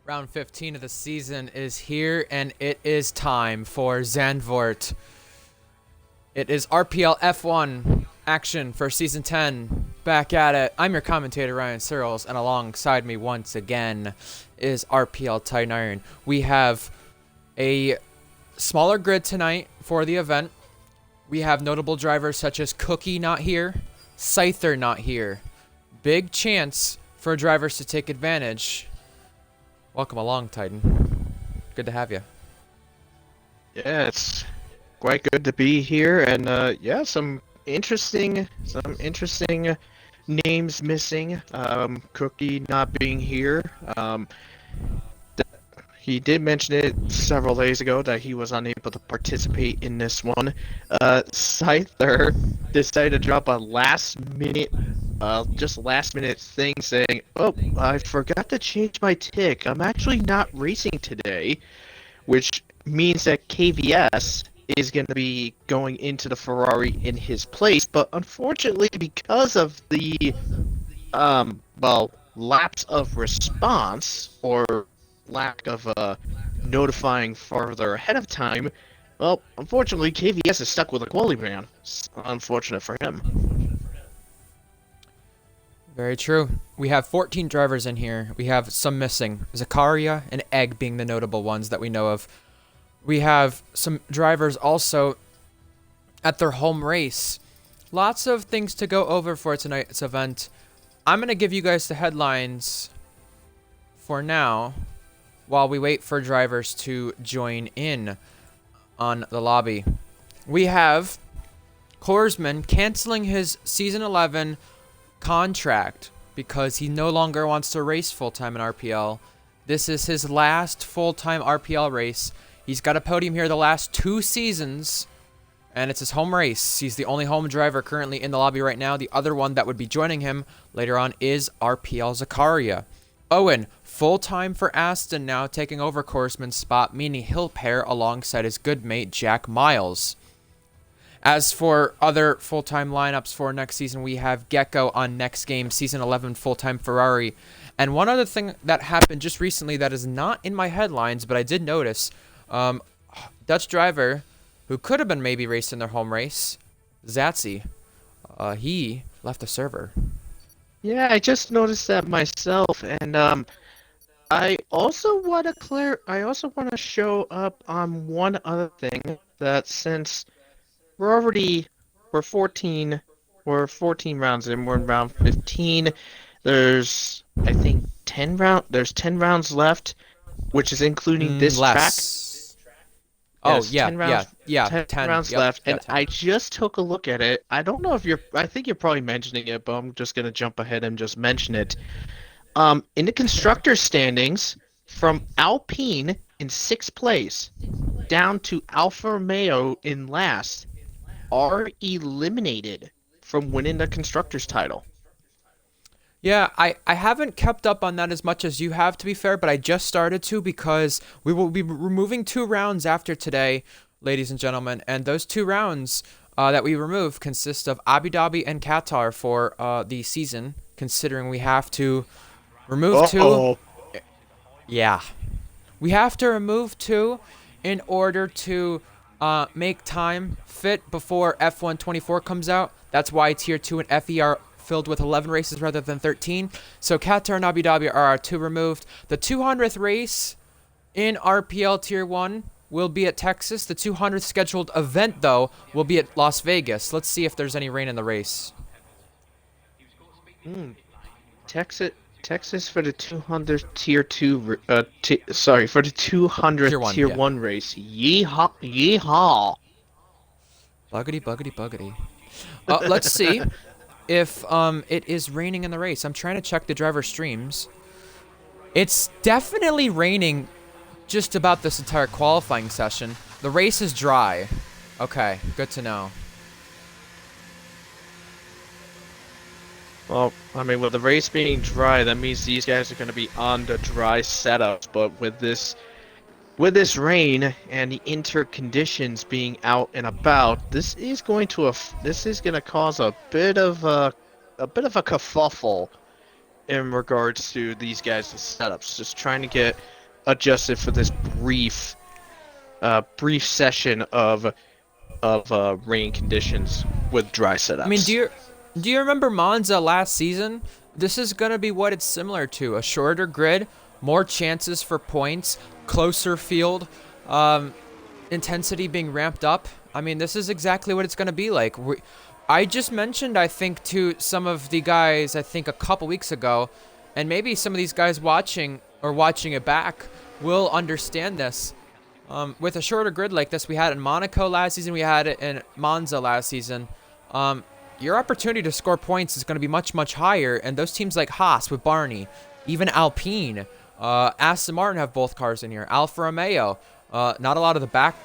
Round 15 of the season is here, and it is time for Zandvoort. It is RPL F1 action for Season 10. Back at it. I'm your commentator, Ryan Searles, and alongside me once again is RPL Titan Iron. We have a smaller grid tonight for the event. We have notable drivers such as Cookie not here, Scyther not here. Big chance for drivers to take advantage. Welcome along, Titan. Good to have you. Yeah, it's quite good to be here, and yeah, some interesting names missing. Cookie not being here. He did mention it several days ago that he was unable to participate in this one. Scyther decided to drop a just last minute thing saying, "Oh, I forgot to change my tick. I'm actually not racing today," which means that KVS is going to be going into the Ferrari in his place. But unfortunately, because of the lapse of response or lack of notifying farther ahead of time, well, unfortunately, KVS is stuck with a quality ban. It's unfortunate for him. Very true. We have 14 drivers in here. We have some missing. Zakaria and Egg being the notable ones that we know of. We have some drivers also at their home race. Lots of things to go over for tonight's event. I'm going to give you guys the headlines for now while we wait for drivers to join in on the lobby. We have Korsman canceling his Season 11 contract because he no longer wants to race full-time in RPL. This is his last full-time RPL race. He's got a podium here the last 2 seasons, and it's his home race. He's the only home driver currently in the lobby right now. The other one that would be joining him later on is RPL Zakaria. Owen, full-time for Aston now, taking over Korsman's spot, meaning he'll pair alongside his good mate Jack Miles. As for other full-time lineups for next season, we have Gecko on next game, Season 11 full-time Ferrari. And one other thing that happened just recently that is not in my headlines, but I did notice, Dutch driver who could have been maybe racing their home race, Zatsy, he left the server. Yeah, I just noticed that myself, and I also want to show up on one other thing, that since we're 14 rounds in, we're in round 15. There's I think 10 rounds left, which is including this track. Oh, Yes, yeah, 10 rounds, yeah, 10 rounds yep, left, and 10. I just took a look at it. I don't know if I think you're probably mentioning it, but I'm just gonna jump ahead and just mention it. In the constructors standings, from Alpine in 6th place down to Alfa Romeo in last, are eliminated from winning the constructors title. Yeah, I haven't kept up on that as much as you have, to be fair, but I just started to because we will be removing 2 rounds after today, ladies and gentlemen, and those 2 rounds that we remove consist of Abu Dhabi and Qatar for the season, considering we have to remove 2. Yeah. We have to remove 2 in order to make time fit before F1 24 comes out. That's why Tier 2 and FE are filled with 11 races rather than 13. So Qatar and Abu Dhabi are our 2 removed. The 200th race in RPL Tier 1 will be at Texas. The 200th scheduled event, though, will be at Las Vegas. Let's see if there's any rain in the race. Texas for the 200 Tier 2, for the 200 Tier 1 race. Yeehaw, yeehaw. Buggity, buggity, buggity. Let's see if it is raining in the race. I'm trying to check the driver streams. It's definitely raining just about this entire qualifying session. The race is dry. Okay, good to know. Well, I mean, with the race being dry, that means these guys are going to be on the dry setups. But with this rain and the interconditions being out and about, this is going to cause a bit of a kerfuffle in regards to these guys' setups. Just trying to get adjusted for this brief session of rain conditions with dry I mean, setups. do you remember Monza last season? This is gonna be what it's similar to: a shorter grid, more chances for points, closer field, intensity being ramped up. I mean, this is exactly what it's gonna be like. I just mentioned, I think, to some of the guys, I think a couple weeks ago, and maybe some of these guys watching or watching it back will understand this. With a shorter grid like this, we had it in Monaco last season, we had it in Monza last season. Your opportunity to score points is going to be much, much higher, and those teams like Haas with Barney, even Alpine, Aston Martin have both cars in here, Alfa Romeo, not a lot of the back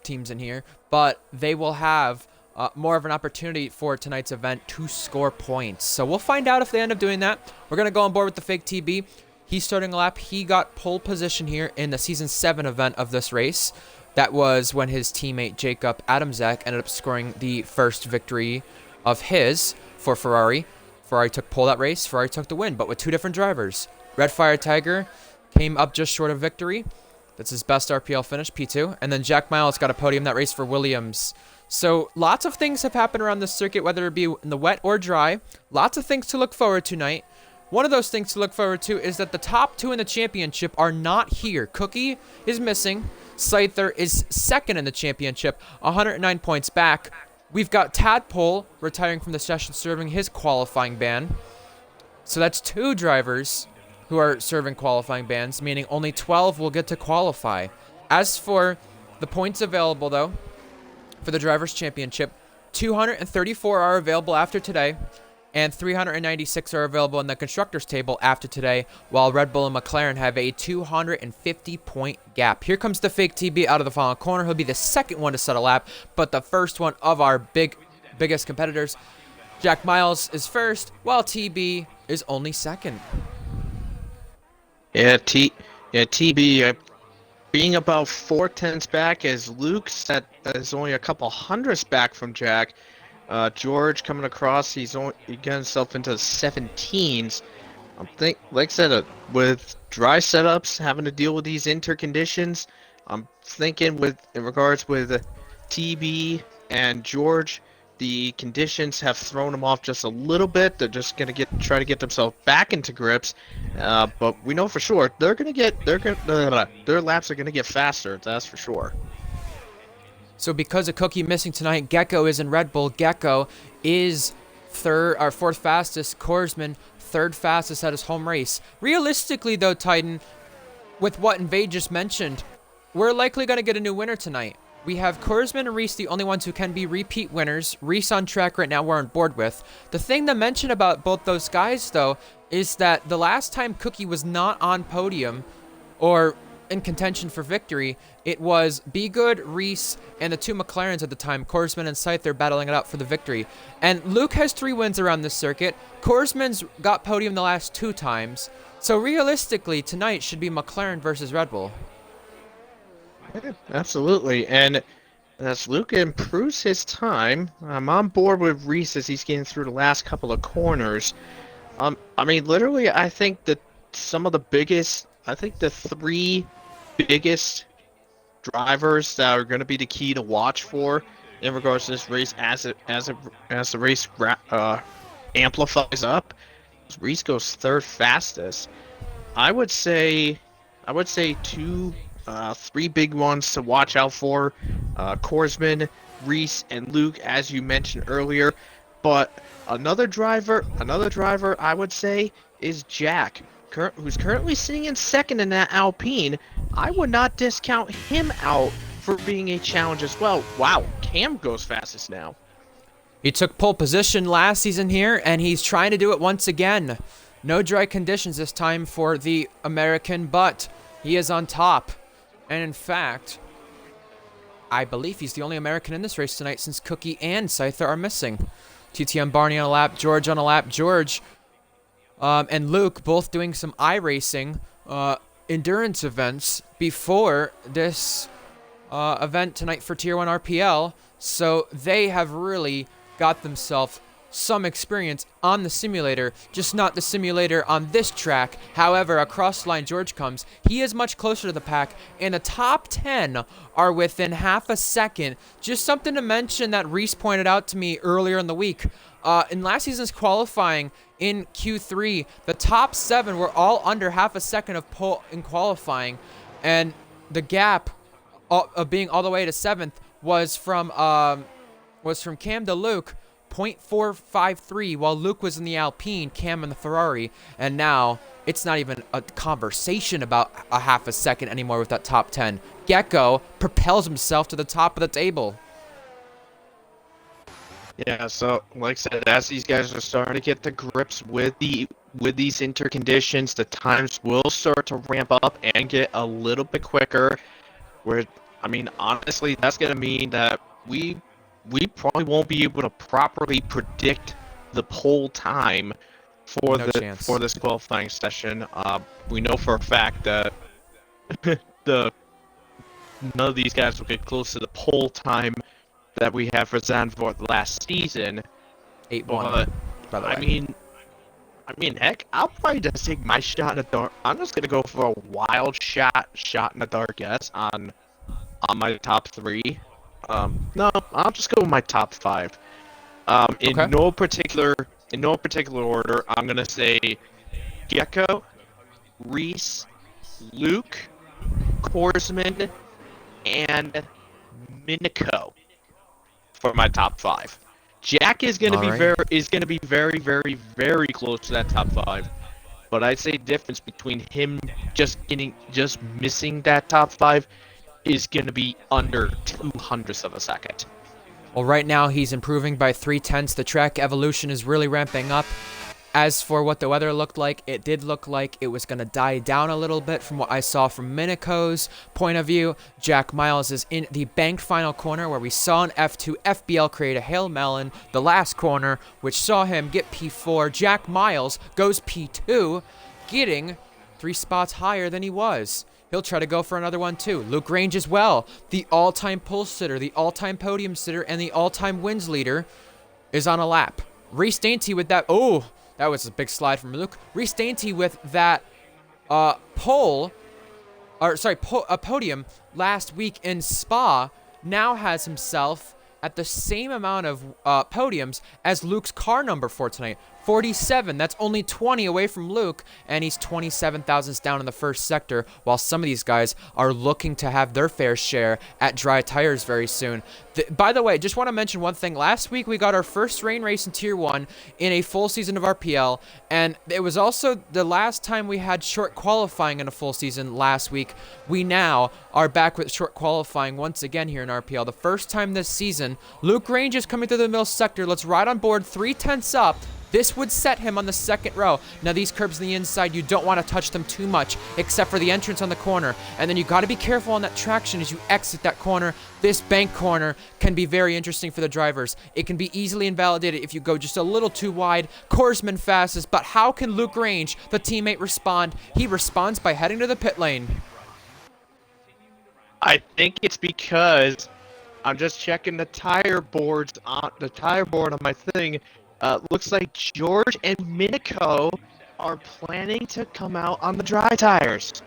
teams in here, but they will have more of an opportunity for tonight's event to score points. So we'll find out if they end up doing that. We're going to go on board with the fake TB. He's starting a lap. He got pole position here in the Season 7 event of this race. That was when his teammate Jacob Adamczak ended up scoring the first victory of his for Ferrari. Ferrari took pole that race. Ferrari took the win, but with two different drivers. Red Fire Tiger came up just short of victory. That's his best RPL finish, P2. And then Jack Miles got a podium that race for Williams. So lots of things have happened around this circuit, whether it be in the wet or dry. Lots of things to look forward to tonight. One of those things to look forward to is that the top two in the championship are not here. Cookie is missing. Scyther is second in the championship, 109 points back. We've got Tadpole retiring from the session, serving his qualifying ban. So that's two drivers who are serving qualifying bans, meaning only 12 will get to qualify. As for the points available, though, for the Drivers' Championship, 234 are available after today, and 396 are available in the Constructors' table after today, while Red Bull and McLaren have a 250-point gap. Here comes the fake TB out of the final corner. He'll be the second one to set a lap, but the first one of our biggest competitors. Jack Miles is first, while TB is only second. Yeah, TB being about 4/10ths back, as Luke set is only a couple hundredths back from Jack. George coming across, he got himself into 17s. Like I said, with dry setups, having to deal with these interconditions, I'm thinking in regards with TB and George, the conditions have thrown them off just a little bit. They're just gonna try to get themselves back into grips, but we know for sure their laps are gonna get faster. That's for sure. So because of Cookie missing tonight, Gecko is in Red Bull. Gecko is fourth fastest. Korsman, third fastest at his home race. Realistically, though, Titan, with what Invade just mentioned, we're likely going to get a new winner tonight. We have Korsman and Reese, the only ones who can be repeat winners. Reese on track right now, we're on board with. The thing to mention about both those guys, though, is that the last time Cookie was not on podium or in contention for victory, it was Be Good, Reese, and the two McLarens at the time, Korsman and Scyther, battling it out for the victory. And Luke has 3 wins around this circuit. Korsman's got podium the last 2 times. So realistically, tonight should be McLaren versus Red Bull. Yeah, absolutely, and as Luke improves his time, I'm on board with Reese as he's getting through the last couple of corners. I mean, literally, I think that the 3 biggest drivers that are going to be the key to watch for in regards to this race as the race amplifies up. Reese goes third fastest. I would say 3 big ones to watch out for: Korsman, Reese, and Luke, as you mentioned earlier. But another driver I would say is Jack, who's currently sitting in second in that Alpine. I would not discount him out for being a challenge as well. Wow, Cam goes fastest now. He took pole position last season here, and he's trying to do it once again. No dry conditions this time for the American, but he is on top. And in fact, I believe he's the only American in this race tonight, since Cookie and Scyther are missing. TTM Barney on a lap, George on a lap. George and Luke both doing some iRacing endurance events before this event tonight for Tier 1 RPL. So they have really got themselves some experience on the simulator, just not the simulator on this track. However, across the line George comes. He is much closer to the pack, and the top 10 are within half a second. Just something to mention that Reese pointed out to me earlier in the week. In last season's qualifying in Q3, the top 7 were all under half a second of pole in qualifying, and the gap of being all the way to 7th was from Cam to Luke, 0.453, while Luke was in the Alpine, Cam in the Ferrari, and now it's not even a conversation about a half a second anymore with that top 10. Gecko propels himself to the top of the table. Yeah, so like I said, as these guys are starting to get the grips with these interconditions, the times will start to ramp up and get a little bit quicker. Where, I mean, honestly, that's gonna mean that we probably won't be able to properly predict the pole time for for this qualifying session. We know for a fact that none of these guys will get close to the pole time that we had for Zandvoort last season. 8-1. By the way. I mean, heck, I'll probably just take my shot in the dark. I'm just gonna go for a wild shot in the dark, yes, on my top 3. No, I'll just go with my top 5. In no particular order, I'm gonna say Gecko, Reese, Luke, Korsman, and Minico for my top 5. Jack is gonna be very, very, very close to that top 5. But I'd say the difference between him just missing that top 5 is gonna be under 0.02 of a second. Well, right now he's improving by 0.3. The track evolution is really ramping up. As for what the weather looked like, it did look like it was going to die down a little bit from what I saw from Minico's point of view. Jack Miles is in the banked final corner where we saw an F2 FBL create a Hail Melon, the last corner, which saw him get P4. Jack Miles goes P2, getting 3 spots higher than he was. He'll try to go for another one too. Luke Range as well, the all-time pole sitter, the all-time podium sitter, and the all-time wins leader is on a lap. Reese Dainty with that, that was a big slide from Luke. Reese Dainty with that podium last week in Spa now has himself at the same amount of podiums as Luke's car number for tonight. 47. That's only 20 away from Luke, and he's 27 thousandths down in the first sector, while some of these guys are looking to have their fair share at dry tires very soon. By the way, just want to mention one thing. Last week, we got our first rain race in Tier 1 in a full season of RPL, and it was also the last time we had short qualifying in a full season last week. We now are back with short qualifying once again here in RPL. The first time this season. Luke Range is coming through the middle sector. Let's ride on board 0.3 up. This would set him on the second row. Now, these curbs on the inside, you don't want to touch them too much, except for the entrance on the corner. And then you got to be careful on that traction as you exit that corner. This bank corner can be very interesting for the drivers. It can be easily invalidated if you go just a little too wide. Korsman fastest, but how can Luke Range, the teammate, respond? He responds by heading to the pit lane. I think it's because I'm just checking the tire board on my thing. Looks like George and Minico are planning to come out on the dry tires.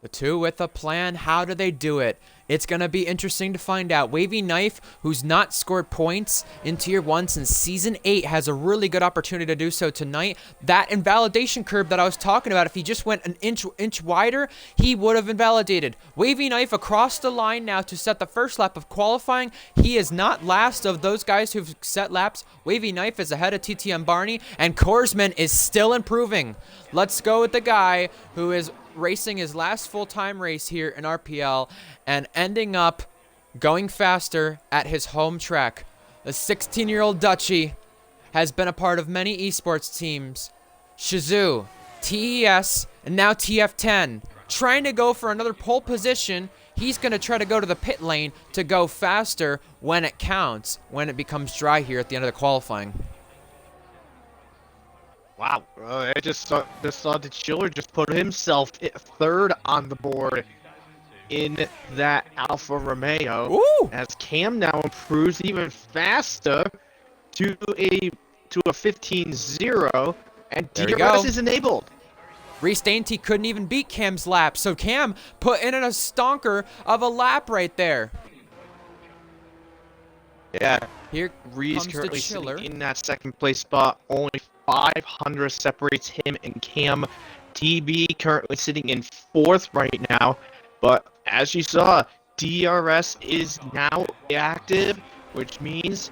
The two with a plan. How do they do it? It's going to be interesting to find out. Wavy Knife, who's not scored points in Tier 1 since Season 8, has a really good opportunity to do so tonight. That invalidation curve that I was talking about, if he just went an inch wider, he would have invalidated. Wavy Knife across the line now to set the first lap of qualifying. He is not last of those guys who've set laps. Wavy Knife is ahead of TTM Barney, and Korsman is still improving. Let's go with the guy who is racing his last full-time race here in RPL and ending up going faster at his home track. The 16-year-old Dutchie has been a part of many esports teams. Shizou, TES, and now TF10. Trying to go for another pole position. He's going to try to go to the pit lane to go faster when it counts, when it becomes dry here at the end of the qualifying. Wow, I just saw that Schiller just put himself third on the board in that Alfa Romeo. Ooh. As Cam now improves even faster to a 15-0, and There we DRS go. is enabled. Reese Dainty couldn't even beat Cam's lap, so Cam put in a stonker of a lap right there. Yeah, Here Reese comes the currently chiller. sitting in that second place spot. Only 500 separates him and Cam. TB currently sitting in 4th right now. But as you saw, DRS is now active, which means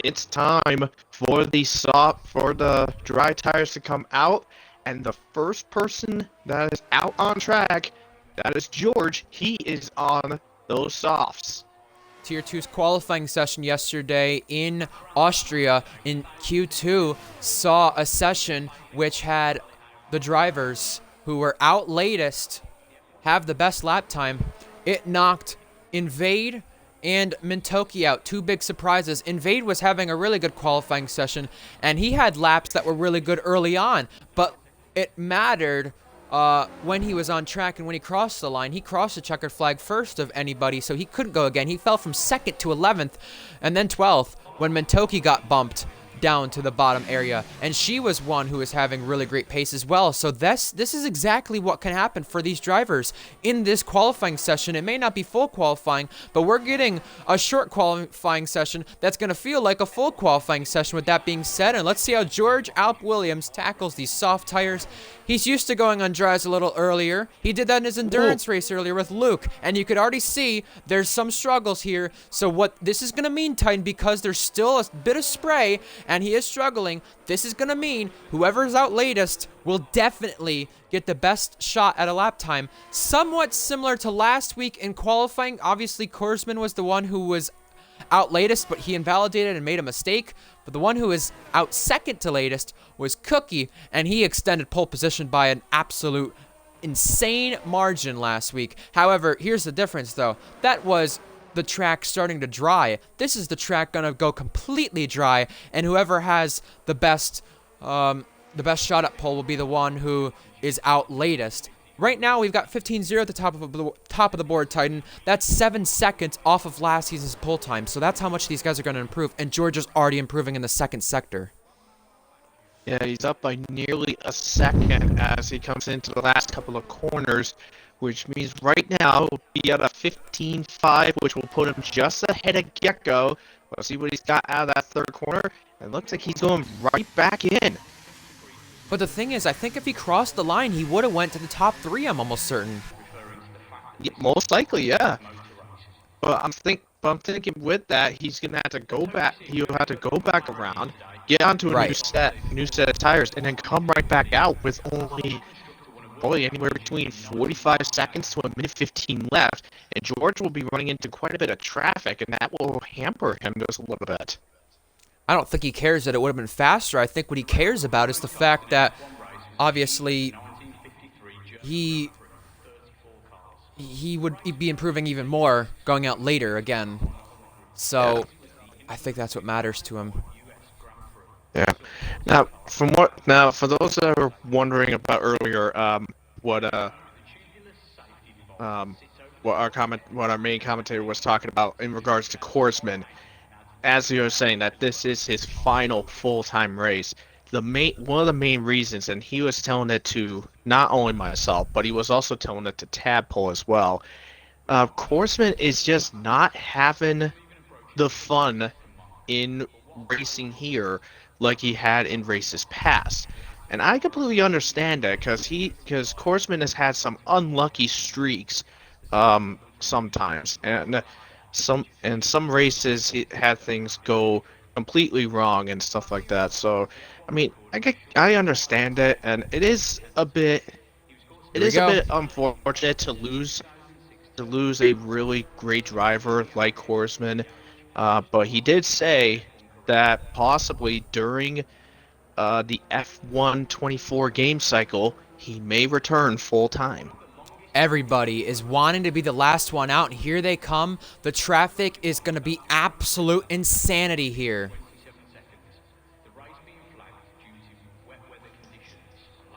it's time for the dry tires to come out. And the first person that is out on track, that is George. He is on those softs. Tier 2's qualifying session yesterday in Austria in Q2 saw a session which had the drivers who were out latest have the best lap time. It knocked Invade and Mintoki out. Two big surprises. Invade was having a really good qualifying session, and he had laps that were really good early on, but it mattered when he was on track and when he crossed the line. He crossed the checkered flag first of anybody, so he couldn't go again. He fell from 2nd to 11th and then 12th when Mintoki got bumped down to the bottom area, and she was one who was having really great pace as well. So this is exactly what can happen for these drivers in this qualifying session. It may not be full qualifying, but we're getting a short qualifying session that's going to feel like a full qualifying session with that being said. And let's see how George Alp Williams tackles these soft tires. He's used to going on dries a little earlier. He did that in his endurance race earlier with Luke, and you could already see there's some struggles here. So what this is going to mean, Titan, because there's still a bit of spray and he is struggling, this is going to mean whoever's out latest will definitely get the best shot at a lap time. Somewhat similar to last week in qualifying. Obviously, Korsman was the one who was out latest, but he invalidated and made a mistake. But the one who was out second to latest was Cookie, and he extended pole position by an absolute insane margin last week. However, here's the difference, though. That was the track starting to dry. This is the track gonna go completely dry, and whoever has the best shot at pole will be the one who is out latest. Right now, we've got 15-0 at the top of the board, Titan. That's 7 seconds off of last season's pole time. So that's how much these guys are going to improve. And George is already improving in the second sector. Yeah, he's up by nearly a second as he comes into the last couple of corners, which means right now he'll be at a 15.5, which will put him just ahead of Gecko. We'll see what he's got out of that third corner. It looks like he's going right back in. But the thing is, I think if he crossed the line, he would have went to the top 3, I'm almost certain. Yeah, most likely, yeah. But I'm thinking with that, he's gonna have to go back. He'll have to go back around, get onto a new set of tires, and then come right back out with only probably anywhere between 45 seconds to a minute 15 left. And George will be running into quite a bit of traffic, and that will hamper him just a little bit. I don't think he cares that it would have been faster. I think what he cares about is the fact that, obviously, he would be improving even more going out later again. So, yeah. I think that's what matters to him. Yeah. Now, for those that were wondering about earlier, what our main commentator was talking about in regards to Korsman. As you were saying, that this is his final full-time race. One of the main reasons, and he was telling it to not only myself, but he was also telling it to Tadpole as well. Korsman is just not having the fun in racing here like he had in races past. And I completely understand that because Korsman has had some unlucky streaks sometimes. And some races he had things go completely wrong and stuff like that. So, I mean, I understand it, and it is a bit unfortunate to lose a really great driver like Korsman. But he did say that possibly during the F1 24 game cycle, he may return full time. Everybody is wanting to be the last one out, and here they come. The traffic is going to be absolute insanity here.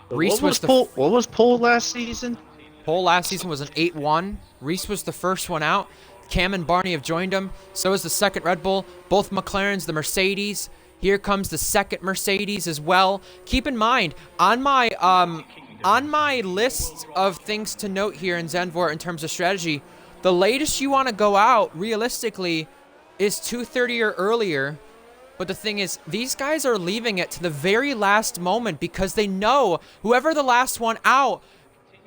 What was pole last season? Pole last season was an 8-1. Reese was the first one out. Cam and Barney have joined him. So is the second Red Bull. Both McLarens, the Mercedes. Here comes the second Mercedes as well. Keep in mind, on my list of things to note here in Zandvoort in terms of strategy, the latest you want to go out, realistically, is 2:30 or earlier. But the thing is, these guys are leaving it to the very last moment because they know whoever the last one out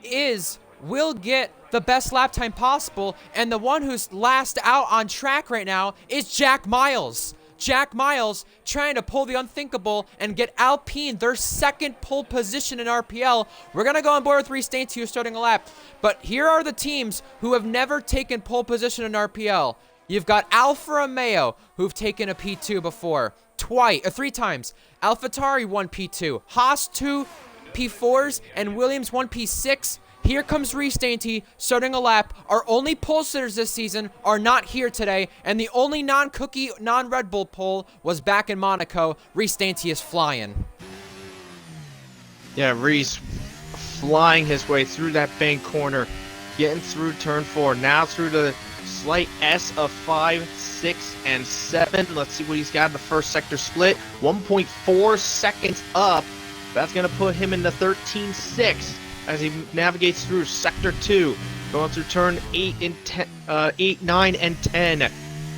is will get the best lap time possible. And the one who's last out on track right now is Jack Miles. Jack Miles trying to pull the unthinkable and get Alpine their second pole position in RPL. We're going to go on board with Reese Dainty, who's starting a lap. But here are the teams who have never taken pole position in RPL. You've got Alfa Romeo, who've taken a P2 before, three times. AlphaTauri won P2, Haas 2 P4s, and Williams 1 P6. Here comes Reese Dainty, starting a lap. Our only pole sitters this season are not here today, and the only non-Cookie, non-Red Bull pole was back in Monaco. Reese Dainty is flying. Yeah, Reese flying his way through that bank corner, getting through turn 4, now through the slight S of 5, 6, and 7. Let's see what he's got in the first sector split. 1.4 seconds up. That's going to put him in the 13.6 as he navigates through sector 2, going through turn 8 and 10, 8, 9, and 10.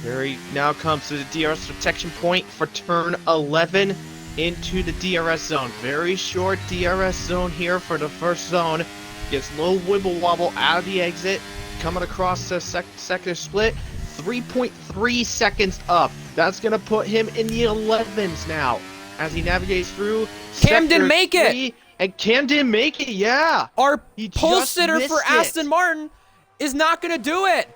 There he now comes to the DRS protection point for turn 11 into the DRS zone. Very short DRS zone here for the first zone. Gets a little wibble wobble out of the exit. Coming across the sector split, 3.3 seconds up. That's going to put him in the 11s now as he navigates through. Cam didn't make it. And Cam didn't make it, yeah. Our pole sitter for Aston Martin is not going to do it.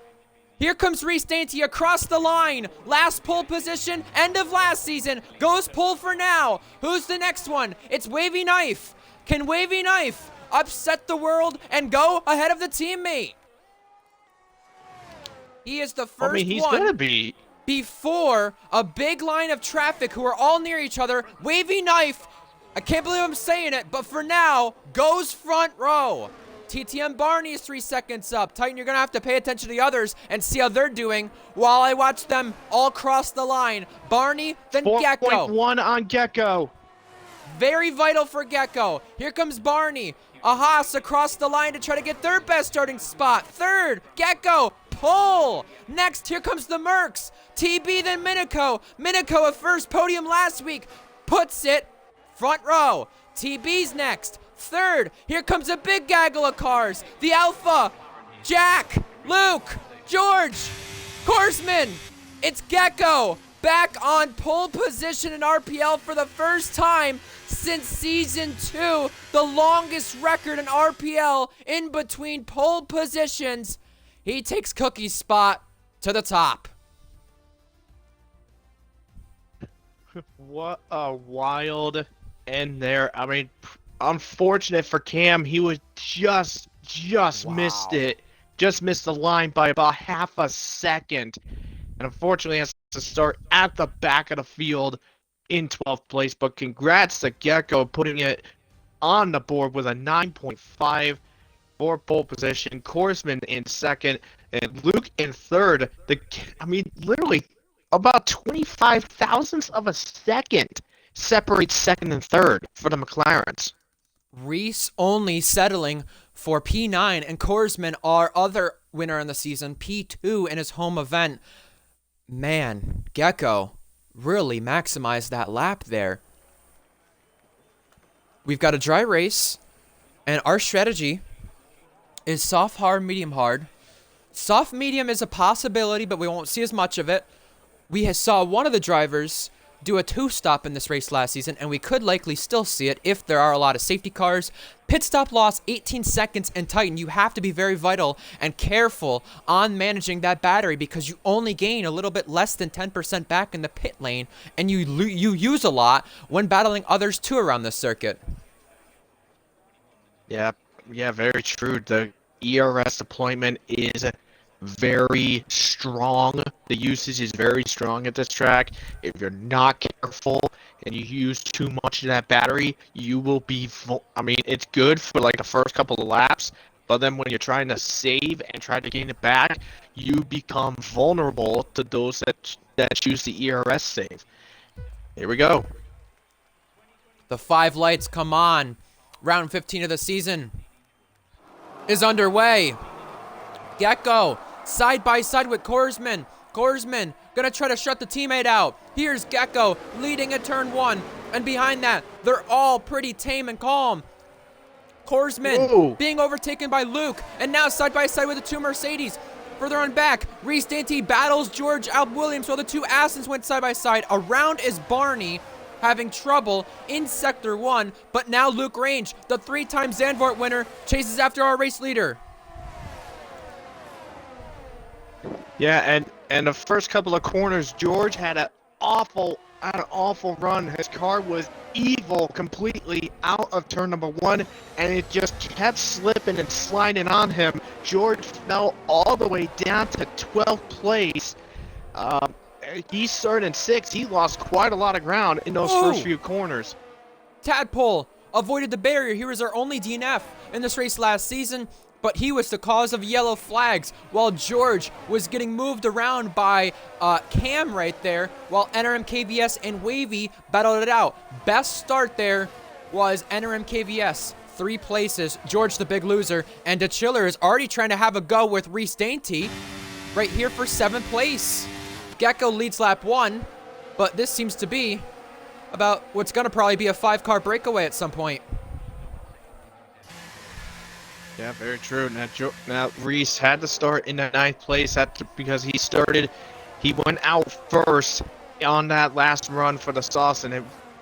Here comes Reese Dainty across the line. Last pole position, end of last season. Goes pole for now. Who's the next one? It's Wavy Knife. Can Wavy Knife upset the world and go ahead of the teammate? He is the first he's one gonna be before a big line of traffic who are all near each other. Wavy Knife, I can't believe I'm saying it, but for now, goes front row. TTM Barney is 3 seconds up. Titan, you're going to have to pay attention to the others and see how they're doing while I watch them all cross the line. Barney, then Gecko. 4.1 on Gecko. Very vital for Gecko. Here comes Barney. A Haas across the line to try to get their best starting spot. Third, Gecko. Pull! Next, here comes the Mercs. TB, then Minico. Minico, a first podium last week, puts it front row. TB's next. Third, here comes a big gaggle of cars. The Alpha, Jack, Luke, George, Korsman. It's Gecko back on pole position in RPL for the first time since Season 2. The longest record in RPL in between pole positions. He takes Cookie's spot to the top. What a wild end there. I mean, unfortunate for Cam. He was just missed it. Just missed the line by about half a second. And unfortunately has to start at the back of the field in 12th place. But congrats to Gecko putting it on the board with a 9.5 for pole position. Korsman in second and Luke in third. Literally about 25 thousandths of a second separates second and third for the McLarens. Reese only settling for P9, and Korsman, our other winner in the season, P2 in his home event. Man, Gecko really maximized that lap there. We've got a dry race, and our strategy is soft, hard, medium, hard. Soft medium is a possibility, but we won't see as much of it. We saw one of the drivers do a 2-stop in this race last season, and we could likely still see it if there are a lot of safety cars. Pit stop loss, 18 seconds, and Titan, you have to be very vital and careful on managing that battery because you only gain a little bit less than 10% back in the pit lane, and you use a lot when battling others too around this circuit. Yeah, very true. The ERS deployment is very strong. The usage is very strong at this track. If you're not careful and you use too much of that battery, you will be it's good for like the first couple of laps, But then when you're trying to save and try to gain it back, you become vulnerable to those that choose the ERS save. Here we go. The 5 lights come on. Round 15 of the season is underway. Gecko side by side with Korsman. Korsman gonna try to shut the teammate out. Here's Gecko leading at turn 1. And behind that, they're all pretty tame and calm. Korsman being overtaken by Luke. And now side by side with the 2 Mercedes. Further on back, Reese Dainty battles George Alb Williams while the 2 Astons went side by side. Around is Barney having trouble in Sector 1. But now Luke Range, the 3-time Zandvoort winner, chases after our race leader. Yeah, and the first couple of corners, George had an awful run. His car was evil completely out of turn number 1, and it just kept slipping and sliding on him. George fell all the way down to 12th place. He started in 6th. He lost quite a lot of ground in those first few corners. Tadpole avoided the barrier. He was our only DNF in this race last season, but he was the cause of yellow flags while George was getting moved around by Cam right there while NRM KVS and Wavy battled it out. Best start there was NRM KVS. 3 places, George the big loser, and the Chiller is already trying to have a go with Reese Dainty right here for 7th place. Gecko leads lap 1, but this seems to be about what's going to probably be a 5-car breakaway at some point. Yeah, very true. Now Reese had to start in the 9th place because he went out first on that last run for the sauce, and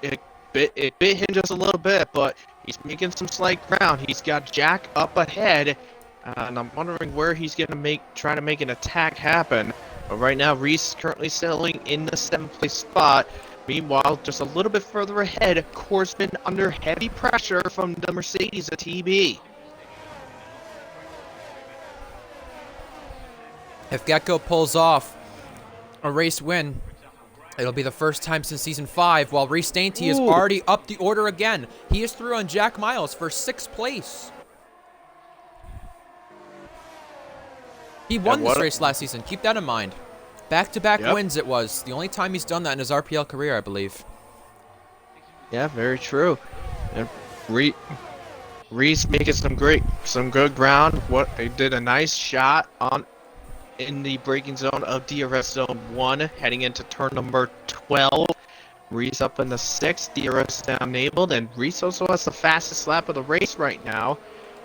it bit him just a little bit, but he's making some slight ground. He's got Jack up ahead, and I'm wondering where he's gonna try to make an attack happen. But right now, Reese is currently settling in the 7th place spot. Meanwhile, just a little bit further ahead, Korsman under heavy pressure from the Mercedes at TB. If Gecko pulls off a race win, it'll be the first time since Season 5, while Reese Dainty is already up the order again. He is through on Jack Miles for 6th place. He won this race last season. Keep that in mind. Back-to-back wins it was. The only time he's done that in his RPL career, I believe. Yeah, very true. And Reese making some good ground. He did a nice shot in the braking zone of DRS zone 1, heading into turn number 12. Reese up in the 6th, DRS down enabled, and Reese also has the fastest lap of the race right now.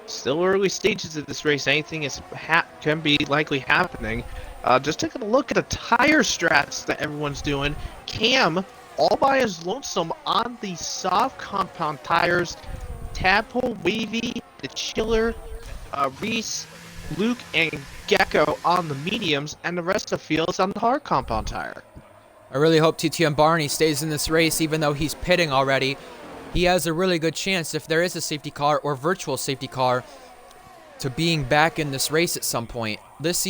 Still early stages of this race. Anything can be likely happening. Just taking a look at the tire strats that everyone's doing. Cam, all by his lonesome on the soft compound tires. Tadpole, Wavy, the Chiller, Reese, Luke, and Gecko on the mediums, and the rest of the field's on the hard compound tire. I really hope TTM Barney stays in this race, even though he's pitting already. He has a really good chance, if there is a safety car or virtual safety car, to being back in this race at some point. This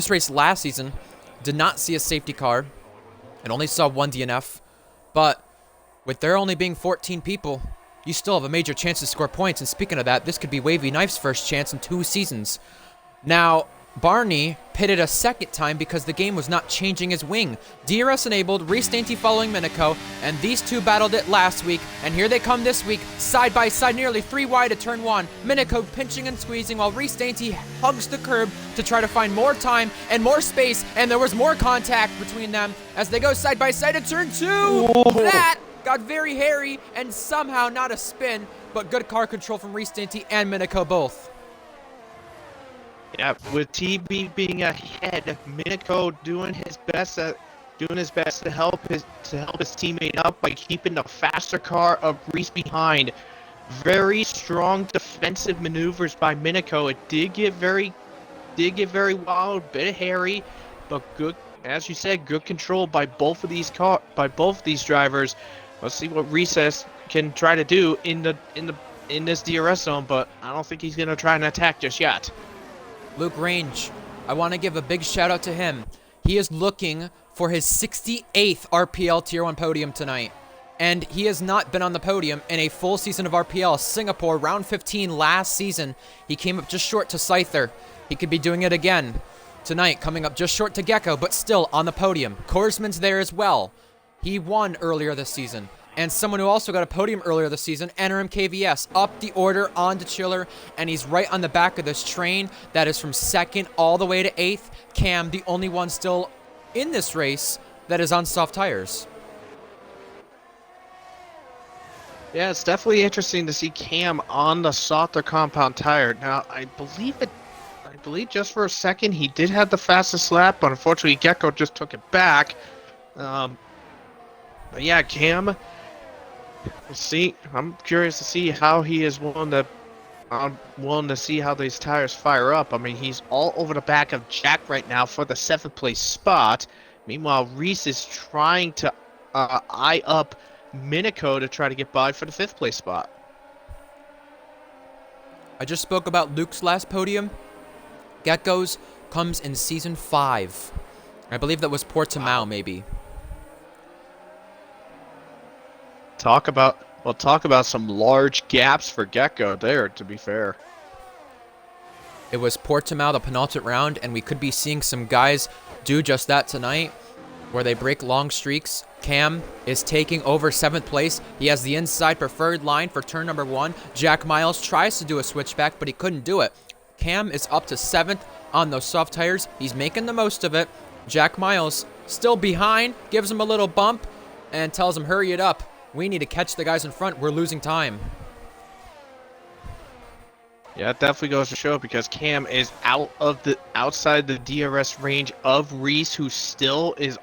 race last season did not see a safety car. It only saw 1 DNF. But with there only being 14 people, you still have a major chance to score points. And speaking of that, this could be Wavy Knife's first chance in 2 seasons. Now, Barney pitted a second time because the game was not changing his wing. DRS enabled, Reese Dainty following Minico, and these 2 battled it last week, and here they come this week, side by side, nearly 3 wide at turn 1. Minico pinching and squeezing while Reese Dainty hugs the curb to try to find more time and more space, and there was more contact between them as they go side by side at turn 2. Whoa. That got very hairy and somehow not a spin, but good car control from Reese Dainty and Minico both. Yeah, with TB being ahead, Minico doing his best to help his teammate up by keeping the faster car of Reese behind. Very strong defensive maneuvers by Minico. It did get very wild, bit hairy, but good, as you said, good control by both of these drivers. Let's see what Reese can try to do in this DRS zone, but I don't think he's gonna try and attack just yet. Luke Range, I want to give a big shout out to him. He is looking for his 68th RPL Tier 1 podium tonight. and he has not been on the podium in a full season of RPL. Singapore, round 15 last season, he came up just short to Scyther. He could be doing it again tonight, coming up just short to Gecko, but still on the podium. Korsman's there as well. He won earlier this season. And someone who also got a podium earlier this season, NRM KVS, up the order onto Chiller, and he's right on the back of this train that is from 2nd all the way to 8th. Cam, the only one still in this race that is on soft tires. Yeah, it's definitely interesting to see Cam on the softer compound tire. Now, I believe just for a second he did have the fastest lap, but unfortunately Gecko just took it back. But yeah, Cam, we'll see. I'm curious to see how he is willing to see how these tires fire up. I mean, he's all over the back of Jack right now for the 7th place spot. Meanwhile, Reese is trying to eye up Minico to try to get by for the 5th place spot. I just spoke about Luke's last podium. Gecko's comes in season 5. I believe that was Portimao, maybe. Talk about some large gaps for Gecko there, to be fair. It was Portimao the penultimate round, and we could be seeing some guys do just that tonight, where they break long streaks. Cam is taking over 7th place. He has the inside preferred line for turn number 1. Jack Miles tries to do a switchback, but he couldn't do it. Cam is up to 7th on those soft tires. He's making the most of it. Jack Miles still behind, gives him a little bump, and tells him, hurry it up. We need to catch the guys in front. We're losing time. Yeah, it definitely goes to show because Cam is outside the DRS range of Reese, who still is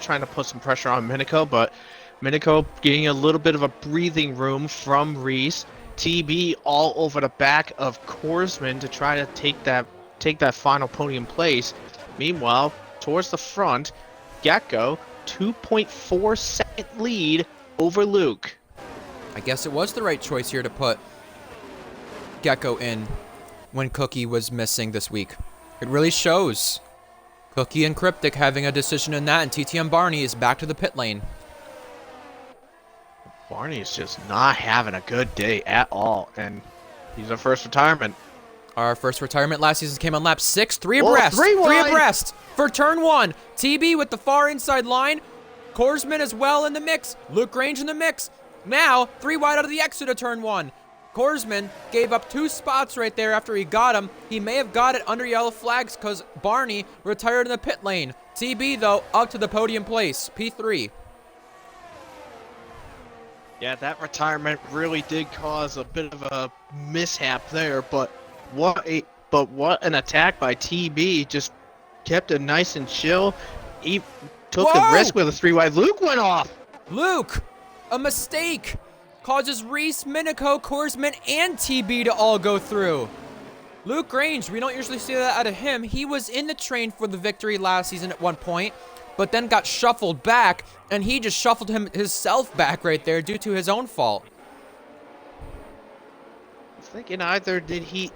trying to put some pressure on Minico, but Minico getting a little bit of a breathing room from Reese. TB all over the back of Korsman to try to take that final podium place. Meanwhile, towards the front, Gecko 2.4 second lead over Luke. I guess it was the right choice here to put Gecko in when Cookie was missing this week. It really shows. Cookie and Cryptic having a decision in that, and TTM Barney is back to the pit lane. Barney is just not having a good day at all, and he's our first retirement. Our first retirement last season came on lap 6, 3 abreast. Three abreast for turn 1. TB with the far inside line. Korsman as well in the mix. Luke Grange in the mix. Now, 3 wide out of the exit of turn 1. Korsman gave up 2 spots right there after he got him. He may have got it under yellow flags because Barney retired in the pit lane. TB, though, up to the podium place, P3. Yeah, that retirement really did cause a bit of a mishap there, but what an attack by TB. Just kept it nice and chill. He took the risk with a 3 wide. Luke went off. Luke, a mistake causes Reese, Minico, Korsman, and TB to all go through. Luke Grange, we don't usually see that out of him. He was in the train for the victory last season at one point, but then got shuffled back, and he just shuffled himself back right there due to his own fault. I was thinking either did he...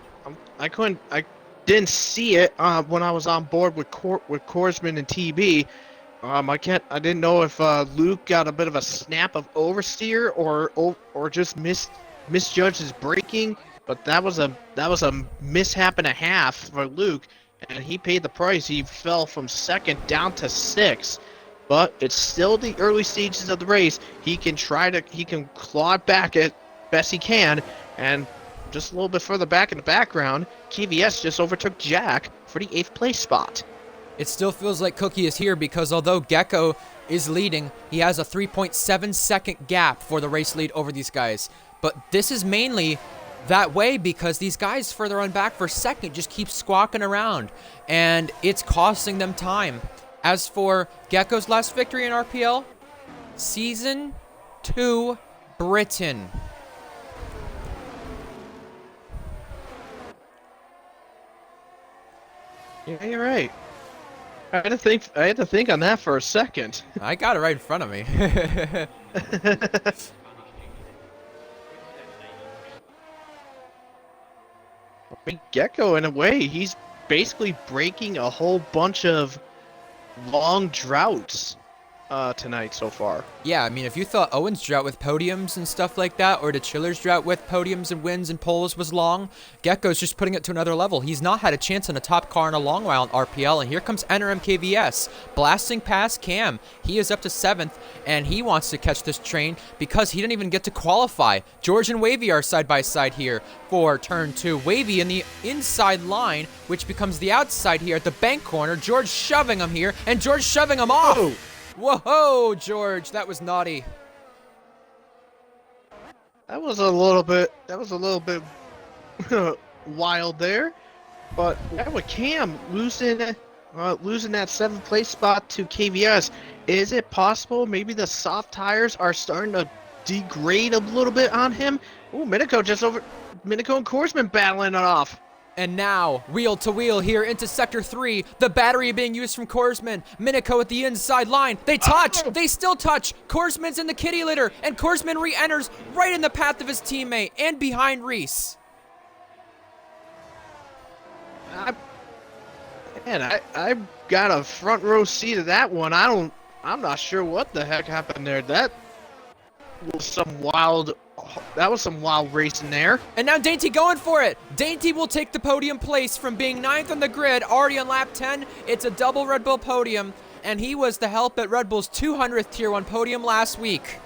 I didn't see it when I was on board with Korsman and TB. I didn't know if Luke got a bit of a snap of oversteer or just misjudged his braking, but that was a mishap and a half for Luke, and he paid the price. He fell from 2nd down to 6th, but it's still the early stages of the race. He can claw back as best he can, and just a little bit further back in the background, KVS just overtook Jack for the 8th place spot. It still feels like Cookie is here because although Gecko is leading, he has a 3.7 second gap for the race lead over these guys. But this is mainly that way because these guys further on back for 2nd just keep squawking around, and it's costing them time. As for Gecko's last victory in RPL, Season 2 Britain. Yeah, you're right. I had to think on that for a second. I got it right in front of me. I mean, Gecko, in a way, he's basically breaking a whole bunch of long droughts tonight so far. Yeah, I mean, if you thought Owen's drought with podiums and stuff like that, or the Chiller's drought with podiums and wins and poles was long, Gecko's just putting it to another level. He's not had a chance on a top car in a long while in RPL, and here comes NRMKVS, blasting past Cam. He is up to 7th, and he wants to catch this train because he didn't even get to qualify. George and Wavy are side by side here for turn 2. Wavy in the inside line, which becomes the outside here at the bank corner. George shoving him here, and George shoving him off. Oh. Whoa, George, that was naughty. That was a little bit wild there, but yeah, with Cam losing that 7th place spot to KVS, is it possible maybe the soft tires are starting to degrade a little bit on him? Ooh, Minico and Korsman battling it off. And now, wheel to wheel here into Sector 3. The battery being used from Korsman. Minico at the inside line. They touch. They still touch. Korsman's in the kitty litter. And Korsman re-enters right in the path of his teammate and behind Reese. I got a front row seat of that one. I'm not sure what the heck happened there. That was some wild racing there. And now Dainty going for it. Dainty will take the podium place from being 9th on the grid, already on lap 10. It's a double Red Bull podium, and he was the help at Red Bull's 200th Tier 1 podium last week.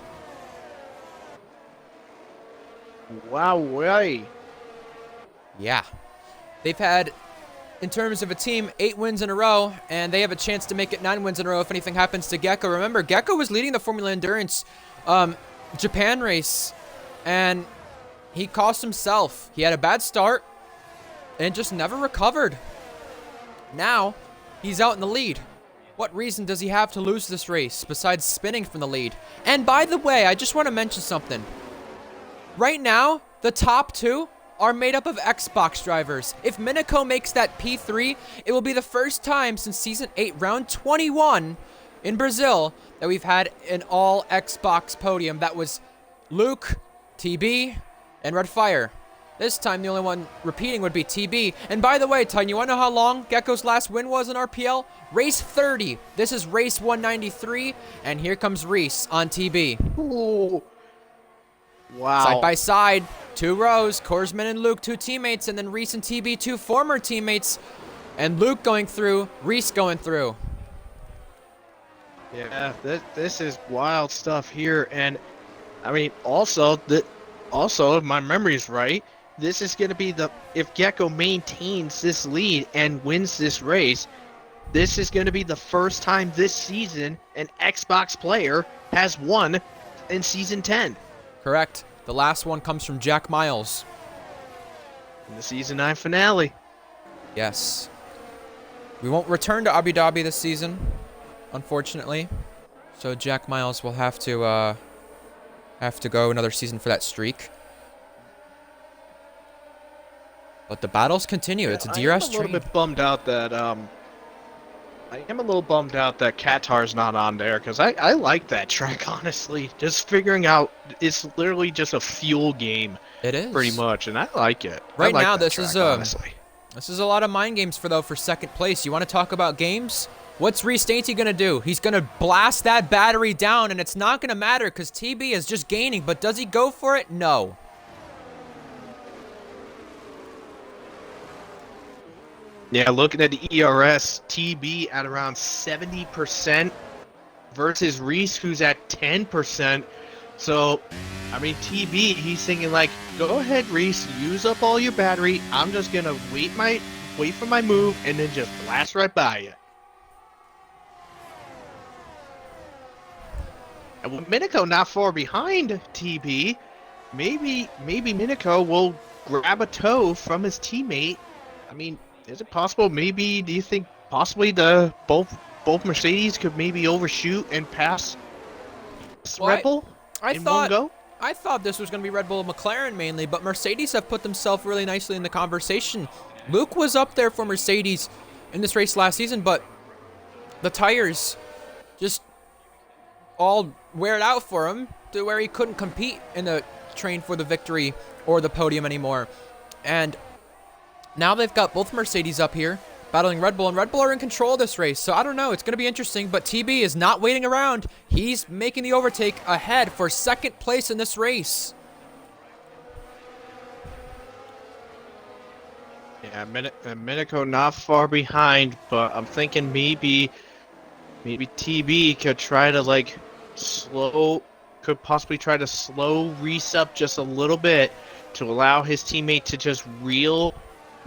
Wow, way. Yeah. They've had, in terms of a team, 8 wins in a row, and they have a chance to make it 9 wins in a row if anything happens to Gecko. Remember, Gecko was leading the Formula Endurance Japan race, and he cost himself. He had a bad start and just never recovered. Now, he's out in the lead. What reason does he have to lose this race besides spinning from the lead? And by the way, I just want to mention something. Right now, the top 2 are made up of Xbox drivers. If Minico makes that P3, it will be the first time since Season 8, Round 21 in Brazil that we've had an all Xbox podium. That was Luke, TB, and Red Fire. This time, the only one repeating would be TB. And by the way, Titan, you want to know how long Gecko's last win was in RPL? Race 30. This is race 193, and here comes Reese on TB. Ooh. Wow. Side by side, 2 rows, Korsman and Luke, 2 teammates, and then Reese and TB, 2 former teammates. And Luke going through, Reese going through. Yeah, this is wild stuff here, and I mean, also, if my memory's right, this is going to be if Gecko maintains this lead and wins this race, this is going to be the first time this season an Xbox player has won in Season 10. Correct. The last one comes from Jack Miles. In the Season 9 finale. Yes. We won't return to Abu Dhabi this season, unfortunately. So Jack Miles will have to go another season for that streak. But the battles continue. It's a DRS train. I am a little bit bummed out that Qatar's not on there, because I like that track, honestly. Just figuring out, it's literally just a fuel game. It is. Pretty much, and I like it. Right I like now, that track, honestly. This is a lot of mind games for second place. You want to talk about games? What's Reese Dainty going to do? He's going to blast that battery down, and it's not going to matter because TB is just gaining. But does he go for it? No. Yeah, looking at the ERS, TB at around 70% versus Reese, who's at 10%. So, I mean, TB, he's thinking like, go ahead, Reese, use up all your battery. I'm just going to wait for my move and then just blast right by you. And with Minico not far behind TB, maybe Minico will grab a toe from his teammate. I mean, is it possible? Maybe, do you think possibly both Mercedes could maybe overshoot and pass Red Bull in one go? I thought this was going to be Red Bull and McLaren mainly, but Mercedes have put themselves really nicely in the conversation. Luke was up there for Mercedes in this race last season, but the tires just all wear it out for him to where he couldn't compete in the train for the victory or the podium anymore. And now they've got both Mercedes up here. battling Red Bull, and Red Bull are in control of this race, so I don't know. It's going to be interesting, but TB is not waiting around. He's making the overtake ahead for second place in this race. Yeah, Minico not far behind, but I'm thinking maybe TB could try to like possibly try to slow Reese up just a little bit to allow his teammate to just reel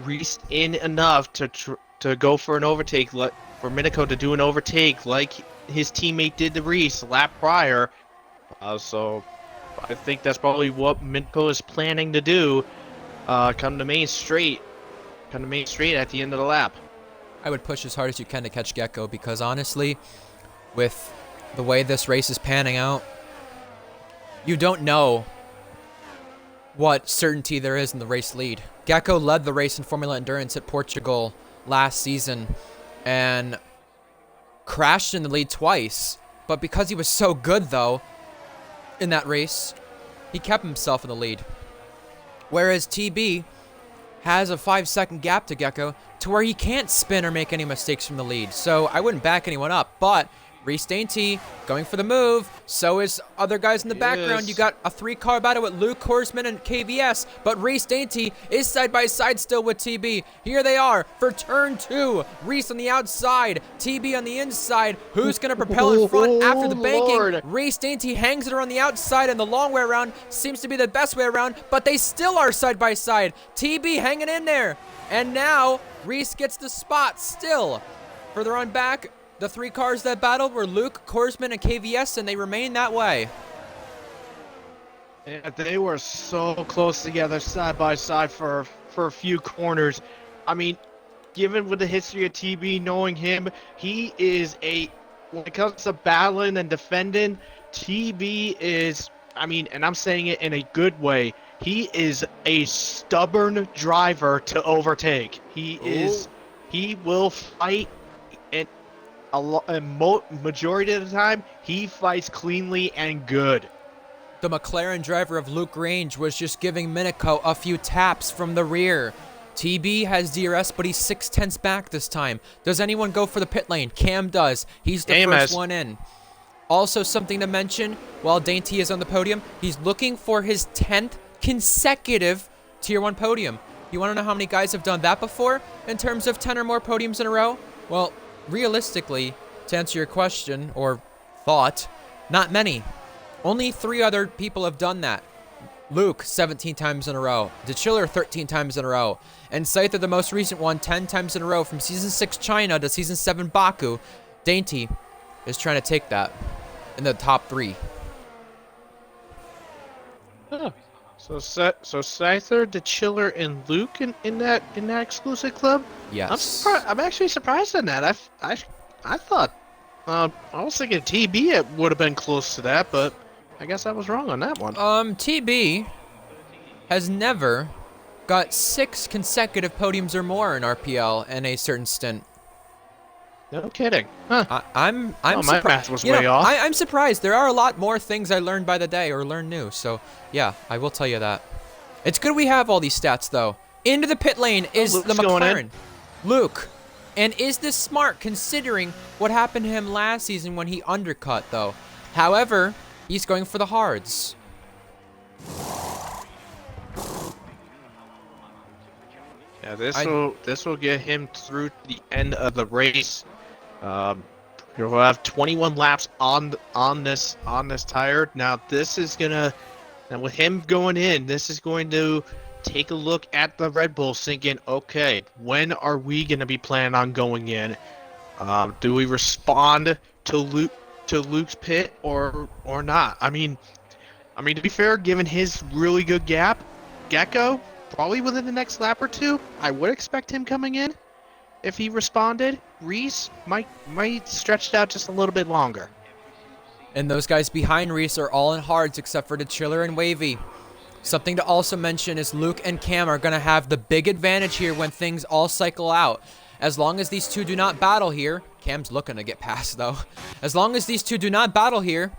Reese in enough to go for an overtake, for Minico to do an overtake like his teammate did to Reese lap prior. So I think that's probably what Minico is planning to do. Come to main straight at the end of the lap. I would push as hard as you can to catch Gecko because honestly, with the way this race is panning out, you don't know what certainty there is in the race lead. Gecko led the race in Formula Endurance at Portugal last season and crashed in the lead twice, but because he was so good though in that race, he kept himself in the lead. Whereas TB has a 5-second gap to Gecko to where he can't spin or make any mistakes from the lead. So I wouldn't back anyone up, but Reese Dainty going for the move. So is other guys in the background. You got a 3-car battle with Luke Korsman and KVS, but Reese Dainty is side by side still with TB. Here they are for turn 2. Reese on the outside, TB on the inside. Who's going to propel in front after the banking? Lord. Reese Dainty hangs it around the outside, and the long way around seems to be the best way around, but they still are side by side. TB hanging in there. And now Reese gets the spot still. Further on back, the 3 cars that battled were Luke, Korsman, and KVS, and they remain that way. Yeah, they were so close together, side by side for a few corners. I mean, given with the history of TB, knowing him, he is when it comes to battling and defending, TB is, I mean, and I'm saying it in a good way, he is a stubborn driver to overtake. He will fight, and majority of the time, he fights cleanly and good. The McLaren driver of Luke Grange was just giving Minico a few taps from the rear. TB has DRS, but he's 6/10 back this time. Does anyone go for the pit lane? Cam does. He's the first one in. Also, something to mention, while Dainty is on the podium, he's looking for his 10th consecutive Tier 1 podium. You want to know how many guys have done that before in terms of 10 or more podiums in a row? Well, realistically, to answer your question or thought, not many. Only 3 other people have done that. Luke, 17 times in a row. DeChiller, 13 times in a row. And Scyther, the most recent one, 10 times in a row. From Season 6 China to Season 7 Baku, Dainty is trying to take that in the top 3. Huh. So Scyther, DeChiller, and Luke in that exclusive club? Yes. I'm actually surprised on that. I thought I was thinking TB would have been close to that, but I guess I was wrong on that one. TB has never got 6 consecutive podiums or more in RPL in a certain stint. No kidding. Huh. I'm my surprised. math was way off. I'm surprised. There are a lot more things I learned by the day or learn new. So yeah, I will tell you that. It's good we have all these stats though. Into the pit lane is Luke's the going McLaren. in. Luke. And is this smart considering what happened to him last season when he undercut though? However, he's going for the hards. Yeah, this will get him through the end of the race. You'll have 21 laps on this tire. Now with him going in, this is going to take a look at the Red Bull, thinking, okay, when are we going to be planning on going in? Do we respond to Luke's pit or not? I mean, to be fair, given his really good gap, Gecko probably within the next lap or 2, I would expect him coming in. If he responded, Reese might stretch it out just a little bit longer. And those guys behind Reese are all in hards except for DeChiller and Wavy. Something to also mention is Luke and Cam are going to have the big advantage here when things all cycle out. As long as these two do not battle here, Cam's looking to get past though. As long as these two do not battle here,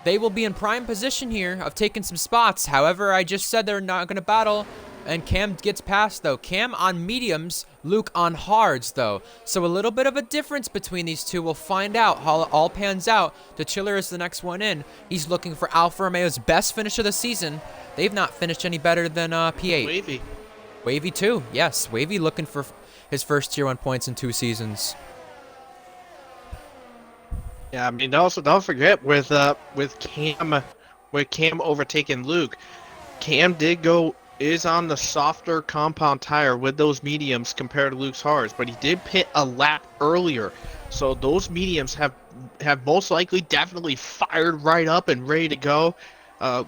they will be in prime position here of taking some spots. However, I just said they're not going to battle. And Cam gets past, though. Cam on mediums, Luke on hards, though. So a little bit of a difference between these two. We'll find out how it all pans out. The Chiller is the next one in. He's looking for Alfa Romeo's best finish of the season. They've not finished any better than P8. Wavy. Wavy, too. Yes, Wavy looking for his first Tier 1 points in 2 seasons. Yeah, I mean, also don't forget with Cam overtaking Luke, Cam is on the softer compound tire with those mediums compared to Luke's hards, but he did pit a lap earlier, so those mediums have most likely definitely fired right up and ready to go.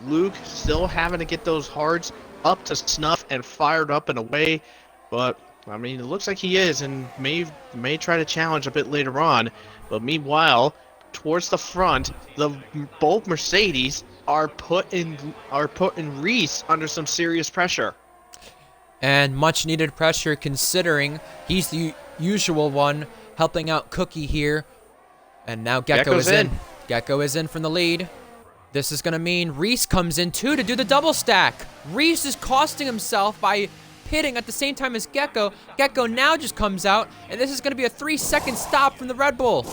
Luke still having to get those hards up to snuff and fired up and away, but I mean, it looks like he is, and may try to challenge a bit later on. But meanwhile, towards the front, both Mercedes are putting Reese under some serious pressure. And much needed pressure considering he's the usual one helping out Cookie here. And now Gecko is in. Gecko is in from the lead. This is going to mean Reese comes in too to do the double stack. Reese is costing himself by pitting at the same time as Gecko. Gecko now just comes out, and this is going to be a 3-second stop from the Red Bull.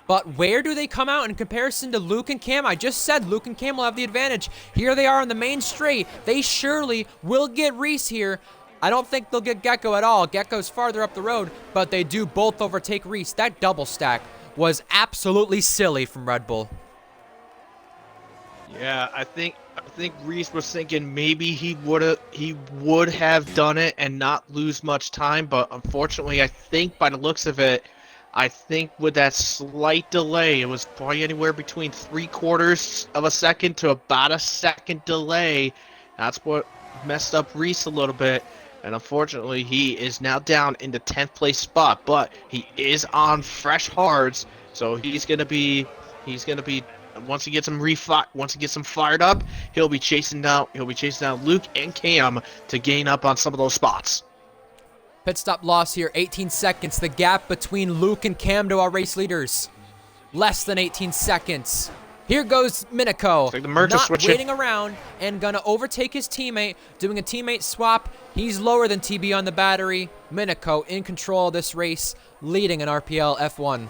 But where do they come out in comparison to Luke and Cam? I just said Luke and Cam will have the advantage. Here they are on the main straight. They surely will get Reese here. I don't think they'll get Gecko at all. Gecko's farther up the road, but they do both overtake Reese. That double stack was absolutely silly from Red Bull. Yeah, I think Reese was thinking maybe he would have done it and not lose much time, but unfortunately, I think by the looks of it, I think with that slight delay, it was probably anywhere between 3/4 of a second to about a second delay. That's what messed up Reese a little bit, and unfortunately, he is now down in the 10th place spot. But he is on fresh hards, so he's gonna be once he gets him fired up, he'll be chasing down Luke and Cam to gain up on some of those spots. Pit stop loss here, 18 seconds. The gap between Luke and Cam to our race leaders. Less than 18 seconds. Here goes Minico, like the merge not switching. waiting around and gonna overtake his teammate, doing a teammate swap. He's lower than TB on the battery. Minico in control of this race, leading an RPL F1.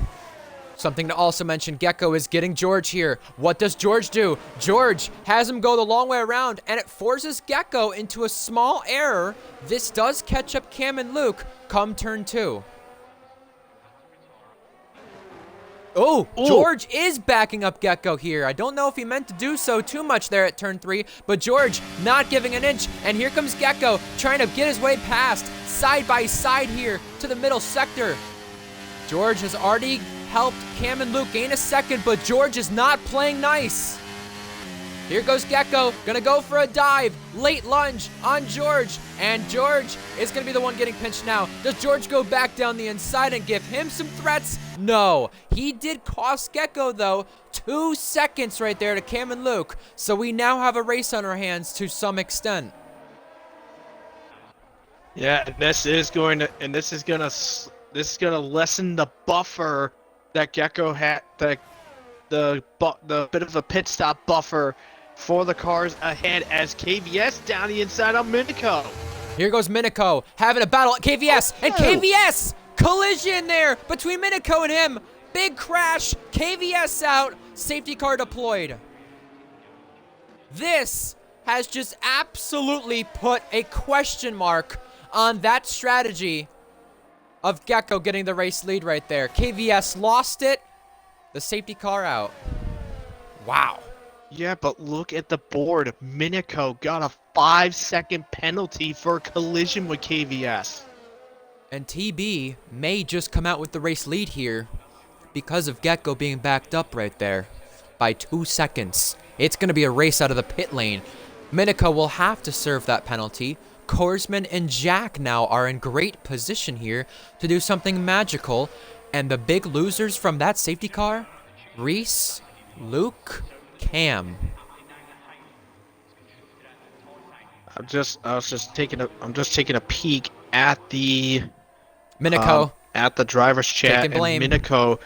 Something to also mention, Gecko is getting George here. What does George do? George has him go the long way around, and it forces Gecko into a small error. This does catch up Cam and Luke come turn 2. Oh, George is backing up Gecko here. I don't know if he meant to do so too much there at turn 3, but George not giving an inch, and here comes Gecko trying to get his way past, side by side here to the middle sector. George has already helped Cam and Luke gain a second, but George is not playing nice. Here goes Gecko, gonna go for a dive, late lunge on George, and George is gonna be the one getting pinched now. Does George go back down the inside and give him some threats? No. He did cost Gecko, though, 2 seconds right there to Cam and Luke, so we now have a race on our hands to some extent. Yeah, this is gonna lessen the buffer that Gecko had, the bit of a pit stop buffer for the cars ahead as KVS down the inside on Minico. Here goes Minico having a battle at KVS, and KVS collision there between Minico and him. Big crash, KVS out, safety car deployed. This has just absolutely put a question mark on that strategy of Gecko getting the race lead right there. KVS lost it. The safety car out. Wow. Yeah, but look at the board. Minico got a 5-second penalty for collision with KVS. And TB may just come out with the race lead here because of Gecko being backed up right there by 2 seconds. It's going to be a race out of the pit lane. Minico will have to serve that penalty. Korsman and Jack now are in great position here to do something magical. And the big losers from that safety car, Reese, Luke, Cam. I'm just taking a peek at the Minico at the driver's chat, taking blame. And Minico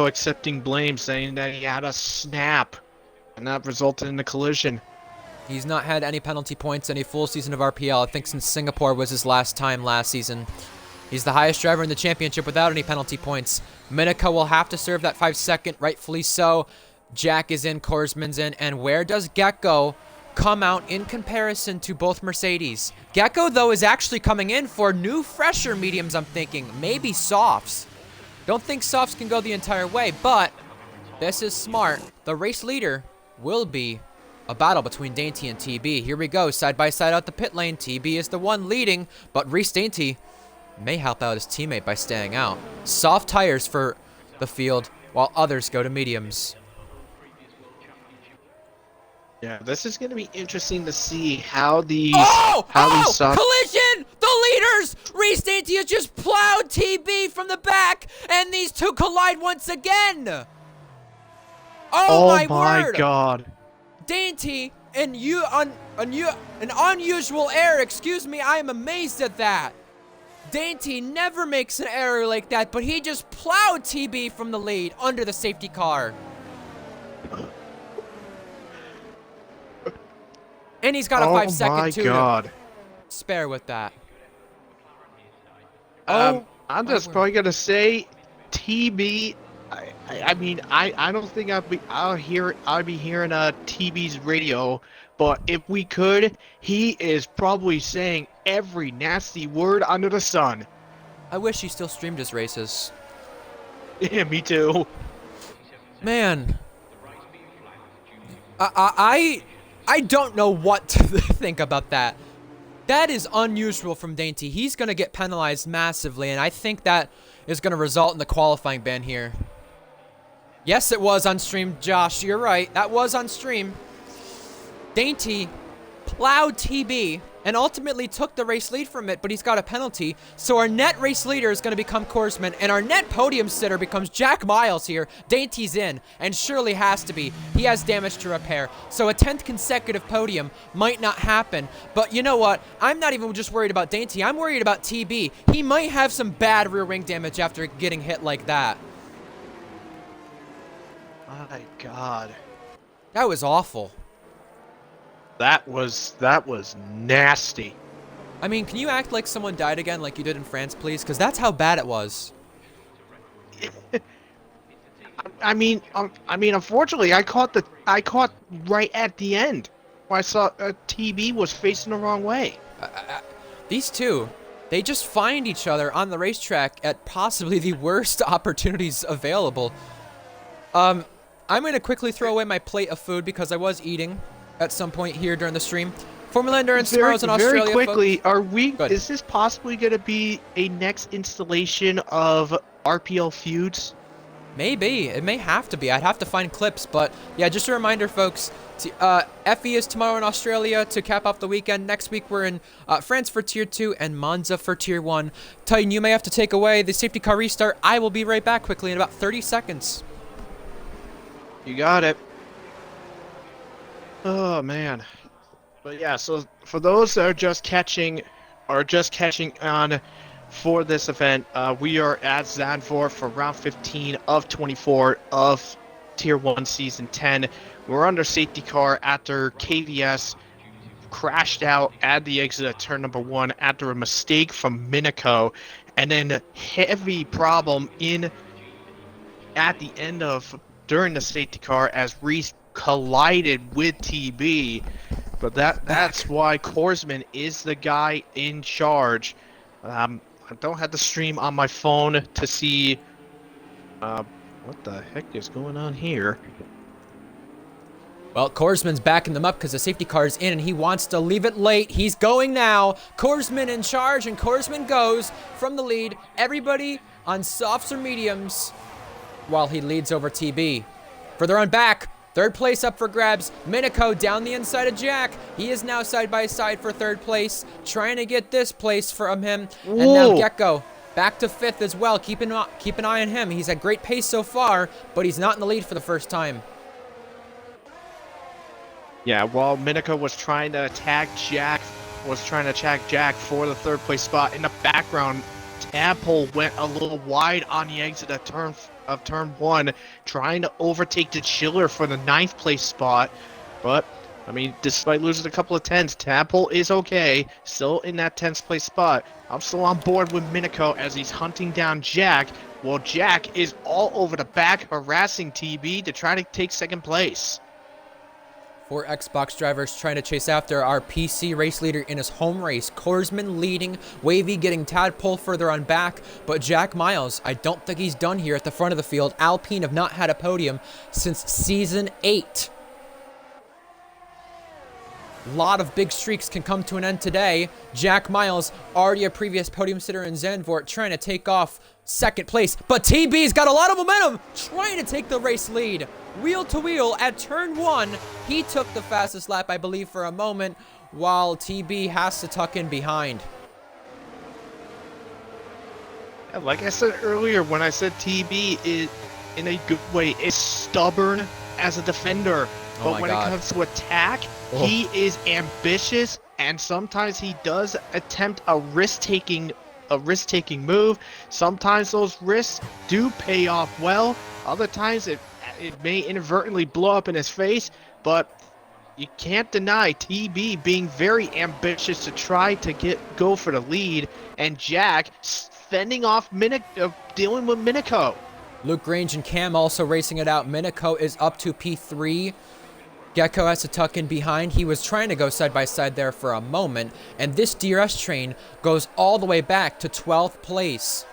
accepting blame, saying that he had a snap And that resulted in a collision. He's not had any penalty points any full season of RPL. I think since Singapore was his last time last season. He's the highest driver in the championship without any penalty points. Miniko will have to serve that 5-second, rightfully so. Jack is in, Korsman's in, and where does Gecko come out in comparison to both Mercedes? Gecko, though, is actually coming in for new, fresher mediums, I'm thinking. Maybe softs. Don't think softs can go the entire way, but this is smart. The race leader will be a battle between Dainty and TB. Here we go, side by side out the pit lane. TB is the one leading, but Reese Dainty may help out his teammate by staying out. Soft tires for the field, while others go to mediums. Yeah, this is going to be interesting to see how these... Collision! The leaders! Reese Dainty has just plowed TB from the back, and these two collide once again! Oh my word! God. Dainty, and an unusual error, excuse me, I am amazed at that. Dainty never makes an error like that, but he just plowed TB from the lead under the safety car. And he's got a 5-second to spare with that. I'm just probably gonna say, TB. I mean, I don't think I'd be hearing TB's radio, but if we could, he is probably saying every nasty word under the sun. I wish he still streamed his races. Yeah, me too. Man, I don't know what to think about that. That is unusual from Dainty. He's gonna get penalized massively, and I think that is gonna result in the qualifying ban here. Yes, it was on stream, Josh. You're right. That was on stream. Dainty plowed TB and ultimately took the race lead from it, but he's got a penalty. So our net race leader is going to become Korsman, and our net podium sitter becomes Jack Miles here. Dainty's in, and surely has to be. He has damage to repair. So a 10th consecutive podium might not happen. But you know what? I'm not even just worried about Dainty. I'm worried about TB. He might have some bad rear wing damage after getting hit like that. My God. That was awful. That was nasty. I mean, can you act like someone died again like you did in France, please? Because that's how bad it was. I mean, unfortunately, I caught right at the end. Where I saw TB was facing the wrong way. These two, they just find each other on the racetrack at possibly the worst opportunities available. I'm going to quickly throw away my plate of food because I was eating at some point here during the stream. Formula Endurance tomorrow's in Australia. Very quickly, folks. Is this possibly going to be a next installation of RPL feuds? Maybe. It may have to be. I'd have to find clips, but yeah, just a reminder, folks. FE is tomorrow in Australia to cap off the weekend. Next week we're in France for Tier 2 and Monza for Tier 1. Titan, you may have to take away the safety car restart. I will be right back quickly in about 30 seconds. You got it. Oh man. But yeah, so for those that are just catching on for this event, we are at Zandvoort for round 15 of 24 of Tier 1 Season 10. We're under safety car after KVS crashed out at the exit of turn number 1 after a mistake from Miniko, and then heavy problem at the end of during the safety car as Reese collided with TB. But that's why Korsman is the guy in charge. I don't have the stream on my phone to see what the heck is going on here. Well, Korsman's backing them up because the safety car is in and he wants to leave it late. He's going now. Korsman in charge, and Korsman goes from the lead. Everybody on softs or mediums while he leads over TB. Further on back, third place up for grabs. Miniko down the inside of Jack. He is now side by side for third place, trying to get this place from him. Whoa. And now Gecko back to fifth as well. Keep an eye on him. He's at great pace so far, but he's not in the lead for the first time. Yeah, while Miniko was trying to attack Jack for the third place spot, in the background, Tadpole went a little wide on the exit of turn of turn one, trying to overtake the Chiller for the ninth place spot. But I mean, despite losing a couple of tenths, Tadpole is okay, still in that 10th place spot. I'm still on board with Minico as he's hunting down Jack, while Jack is all over the back harassing TB to try to take second place. 4 Xbox drivers trying to chase after our PC race leader in his home race. Korsman leading, Wavy getting Tadpole further on back, but Jack Miles, I don't think he's done here at the front of the field. Alpine have not had a podium since Season 8. A lot of big streaks can come to an end today. Jack Miles, already a previous podium sitter in Zandvoort, trying to take off second place, but TB's got a lot of momentum, trying to take the race lead. Wheel to wheel at turn 1, he took the fastest lap, I believe, for a moment, while TB has to tuck in behind. Like I said earlier, when I said TB is, in a good way, is stubborn as a defender, but when it comes to attack, he is ambitious, and sometimes he does attempt a risk-taking move. Sometimes those risks do pay off well. Other times it may inadvertently blow up in his face, but you can't deny TB being very ambitious to try to go for the lead, and Jack fending off dealing with Minico. Luke Grange and Cam also racing it out. Minico is up to P3. Gecko has to tuck in behind. He was trying to go side by side there for a moment, and this DRS train goes all the way back to 12th place.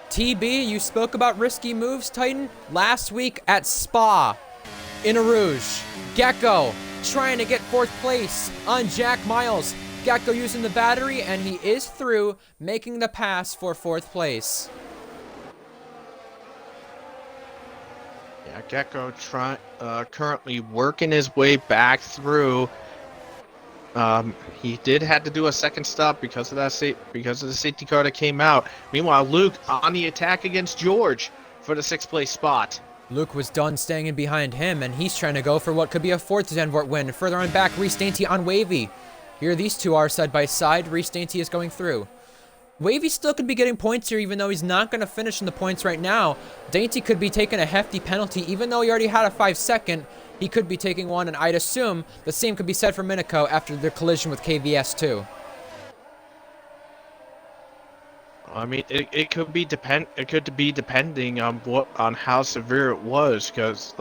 TB, you spoke about risky moves, Titan, last week at Spa in Eau Rouge. Gecko trying to get 4th place on Jack Miles. Gecko using the battery, and he is through, making the pass for 4th place. Yeah, Gecko currently working his way back through. He did have to do a second stop because of the safety car that came out. Meanwhile, Luke on the attack against George for the 6th place spot. Luke was done staying in behind him, and he's trying to go for what could be a 4th Zandvoort win. Further on back, Reese Dainty on Wavy. Here these two are side by side. Reese Dainty is going through. Wavy still could be getting points here, even though he's not going to finish in the points right now. Dainty could be taking a hefty penalty, even though he already had a 5-second. He could be taking one, and I'd assume the same could be said for Minico after their collision with KVS too. I mean, it could be depending on how severe it was, because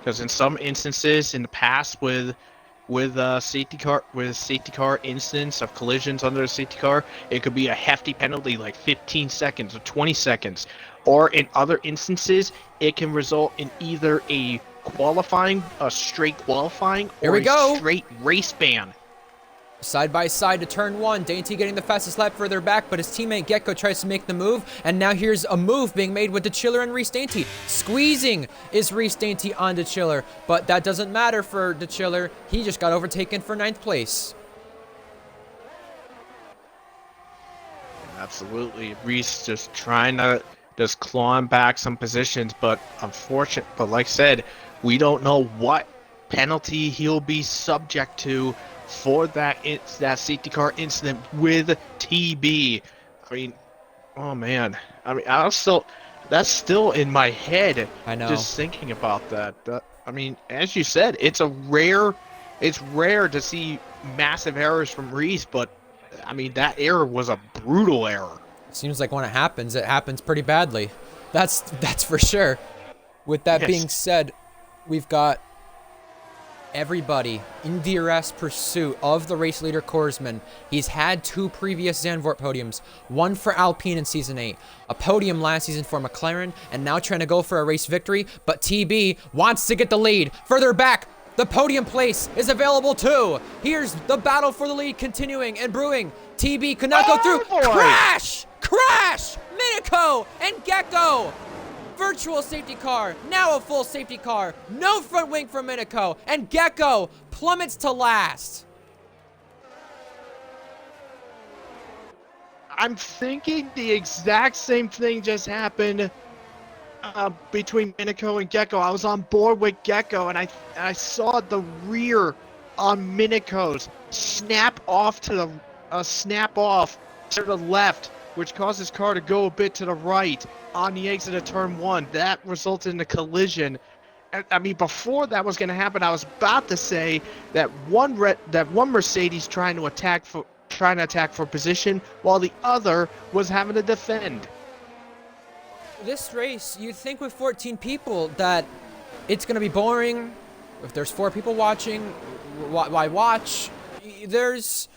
in some instances in the past with safety car instance of collisions under a safety car, it could be a hefty penalty like 15 seconds or 20 seconds. Or in other instances, it can result in either a straight qualifying, or a straight race ban. Side by side to turn 1, Dainty getting the fastest lap further back, but his teammate Gecko tries to make the move, and now here's a move being made with the Chiller and Reese Dainty. Squeezing is Reese Dainty on the Chiller, but that doesn't matter for the Chiller. He just got overtaken for 9th place. Absolutely, Reese just trying to clawing back some positions, but like I said, we don't know what penalty he'll be subject to for that safety car incident with TB. I mean, oh man. I mean, that's still in my head. I know. Just thinking about that. I mean, as you said, it's rare to see massive errors from Reese, but I mean, that error was a brutal error. It seems like when it happens pretty badly. That's for sure. With that being said, we've got everybody in DRS pursuit of the race leader Korsman. He's had 2 previous Zandvoort podiums, one for Alpine in Season 8, a podium last season for McLaren, and now trying to go for a race victory, but TB wants to get the lead. Further back, the podium place is available too. Here's the battle for the lead continuing and brewing. TB could not go through. Crash! Minico and Gecko! Virtual safety car, now a full safety car. No front wing for Minico, and Gecko plummets to last. I'm thinking the exact same thing just happened between Minico and Gecko. I was on board with Gecko, and I saw the rear on Minico's snap off to the left, which caused his car to go a bit to the right on the exit of turn 1. That resulted in a collision. I mean, before that was going to happen, I was about to say that one Mercedes trying to attack for position, while the other was having to defend. This race, you'd think with 14 people that it's going to be boring. If there's 4 people watching, why watch? There's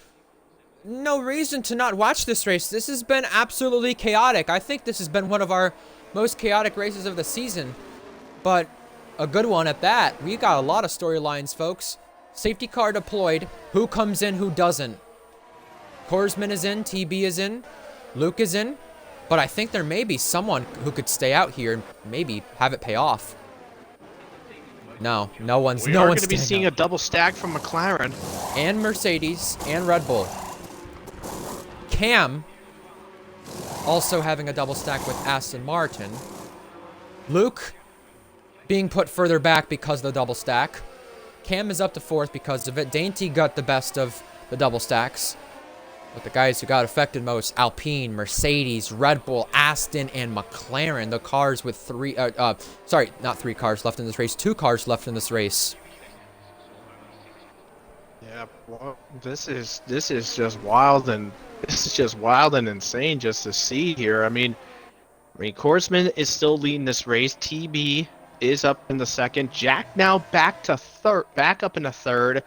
no reason to not watch this race. This has been absolutely chaotic. I think this has been one of our most chaotic races of the season, but a good one at that. We got a lot of storylines, folks. Safety car deployed. Who comes in, who doesn't? Korsman is in, TB is in, Luke is in, but I think there may be someone who could stay out here and maybe have it pay off. No one's going to be seeing a double stack from McLaren and Mercedes and Red Bull. Cam also having a double stack with Aston Martin. Luke being put further back because of the double stack. Cam is up to 4th because of it. Dainty got the best of the double stacks. But the guys who got affected most, Alpine, Mercedes, Red Bull, Aston, and McLaren. The cars with 3, sorry, not 3 cars left in this race, 2 cars left in this race. Yeah, well, this is just wild and insane just to see here. I mean, Korsman is still leading this race. TB is up in the 2nd. Jack now back up in the 3rd.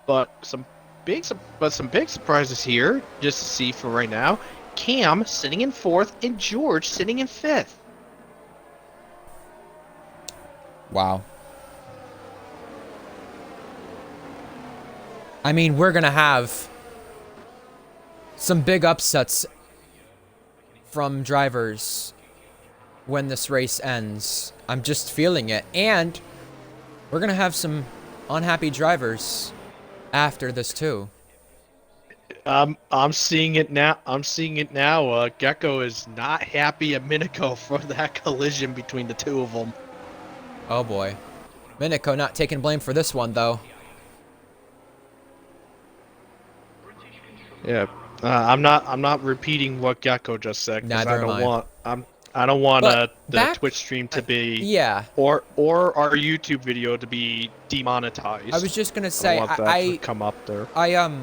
But some big surprises here just to see for right now. Cam sitting in 4th and George sitting in 5th. Wow. I mean, we're going to have some big upsets from drivers when this race ends. I'm just feeling it. And we're going to have some unhappy drivers after this too. I'm seeing it now. Gecko is not happy a minute ago for that collision between the 2 of them. Oh boy. Minico not taking blame for this one though. Yeah. I'm not repeating what Gecko just said because Neither I don't want the Twitch stream to be or our YouTube video to be demonetized. I was just gonna say I want that to come up there. I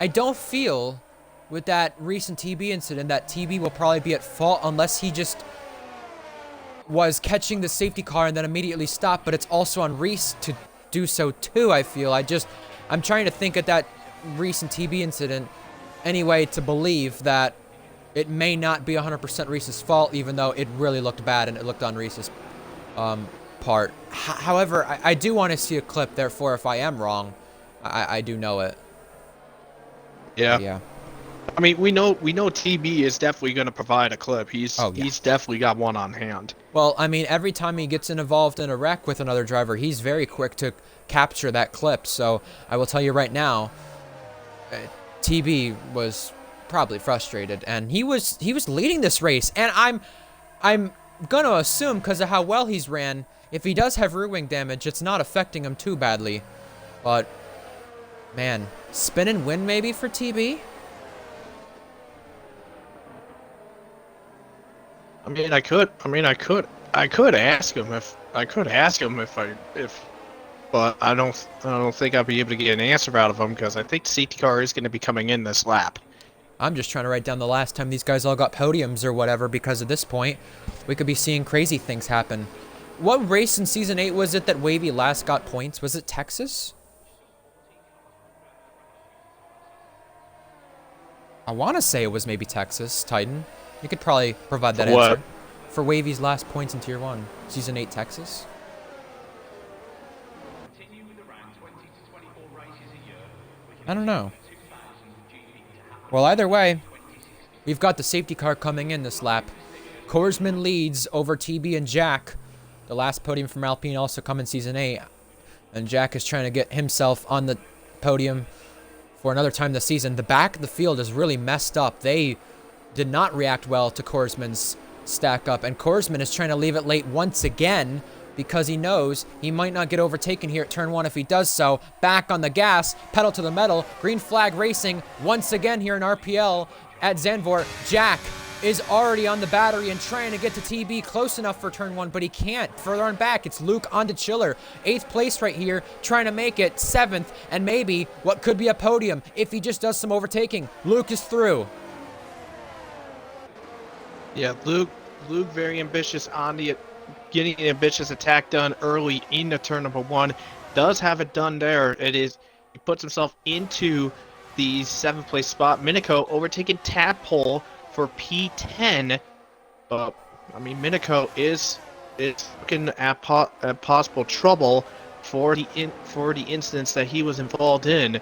don't feel with that recent TB incident that TB will probably be at fault unless he just was catching the safety car and then immediately stopped, but it's also on Reese to do so too, I feel. I'm trying to think of that recent TB incident anyway to believe that it may not be 100% Reese's fault, even though it really looked bad and it looked on Reese's part. However, I do want to see a clip, therefore if I am wrong, I do know it. Yeah. I mean, we know TB is definitely going to provide a clip. He's definitely got one on hand. Well, I mean, every time he gets involved in a wreck with another driver, he's very quick to capture that clip. So I will tell you right now, TB was probably frustrated, and he was leading this race, and I'm gonna assume because of how well he's ran, if he does have rear wing damage, it's not affecting him too badly. But man, spin and win maybe for TB. I could ask him but I don't think I'll be able to get an answer out of him because I think the safety car is going to be coming in this lap. I'm just trying to write down the last time these guys all got podiums or whatever, because at this point, we could be seeing crazy things happen. What race in Season 8 was it that Wavy last got points? Was it Texas? I want to say it was maybe Texas, Titan. You could probably provide that answer. For Wavy's last points in Tier 1. Season 8 Texas? I don't know. Well, either way, we've got the safety car coming in this lap. Korsman leads over TB and Jack. The last podium from Alpine also come in Season 8. And Jack is trying to get himself on the podium for another time this season. The back of the field is really messed up. They did not react well to Korsman's stack up. And Korsman is trying to leave it late once again because he knows he might not get overtaken here at turn 1 if he does so. Back on the gas, pedal to the metal, green flag racing once again here in RPL at Zandvoort. Jack is already on the battery and trying to get to TB close enough for turn 1, but he can't. Further on back, it's Luke onto Chiller. 8th place right here, trying to make it 7th, and maybe what could be a podium if he just does some overtaking. Luke is through. Yeah, Luke very ambitious on the getting an ambitious attack done early in the turn number 1. Does have it done there. He puts himself into the 7th place spot. Minico overtaking Tadpole for P10, but I mean Minico is looking at possible trouble for the incidents that he was involved in.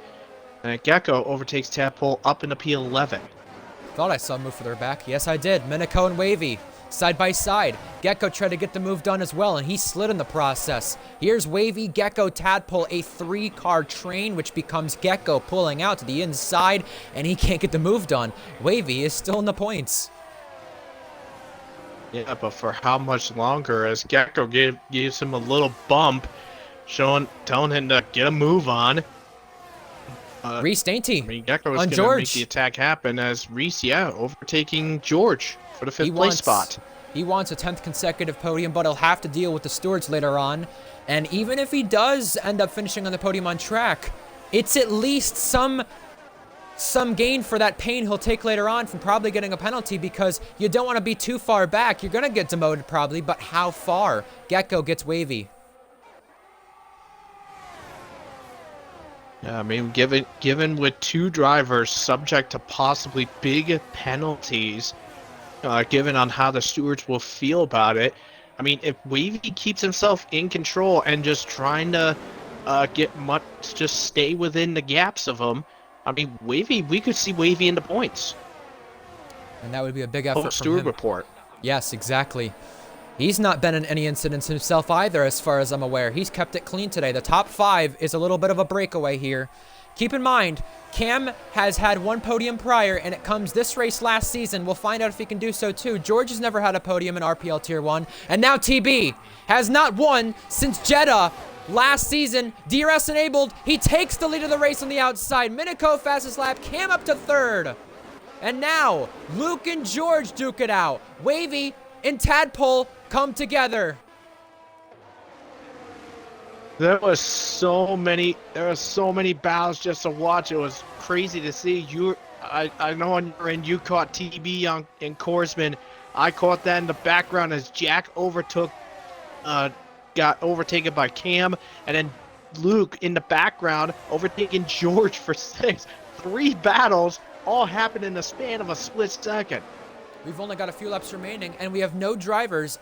Gecko overtakes Tadpole up into P11. Thought I saw a move further back. Yes, I did. Minico and Wavy side by side. Gecko tried to get the move done as well, and he slid in the process. Here's Wavy, Gecko, Tadpole, a 3-car train, which becomes Gecko pulling out to the inside, and he can't get the move done. Wavy is still in the points. Yeah, but for how much longer? As Gecko gives him a little bump, telling him to get a move on. Reese Dainty I mean, Gecko is on going to George. make the attack happen as Reese, overtaking George for the 5th place spot. He wants a 10th consecutive podium, but he'll have to deal with the stewards later on. And even if he does end up finishing on the podium on track, it's at least some gain for that pain he'll take later on from probably getting a penalty, because you don't want to be too far back. You're going to get demoted probably, but how far? Gecko gets Wavy. Yeah, I mean, given with 2 drivers subject to possibly big penalties, given on how the stewards will feel about it, I mean, if Wavy keeps himself in control and just trying to just stay within the gaps of him, I mean, we could see Wavy in the points. And that would be a big effort from Stewart him. report. Yes, exactly. He's not been in any incidents himself either, as far as I'm aware. He's kept it clean today. The top 5 is a little bit of a breakaway here. Keep in mind, Cam has had 1 podium prior, and it comes this race last season. We'll find out if he can do so too. George has never had a podium in RPL Tier 1. And now TB has not won since Jeddah last season. DRS enabled. He takes the lead of the race on the outside. Minico fastest lap. Cam up to 3rd. And now, Luke and George duke it out. Wavy and Tadpole come together. There was so many battles just to watch. It was crazy to see. I know on your end you caught TB in Korsman. I caught that in the background as Jack got overtaken by Cam, and then Luke in the background overtaking George for 6. 3 battles all happened in the span of a split second. We've only got a few laps remaining, and we have no drivers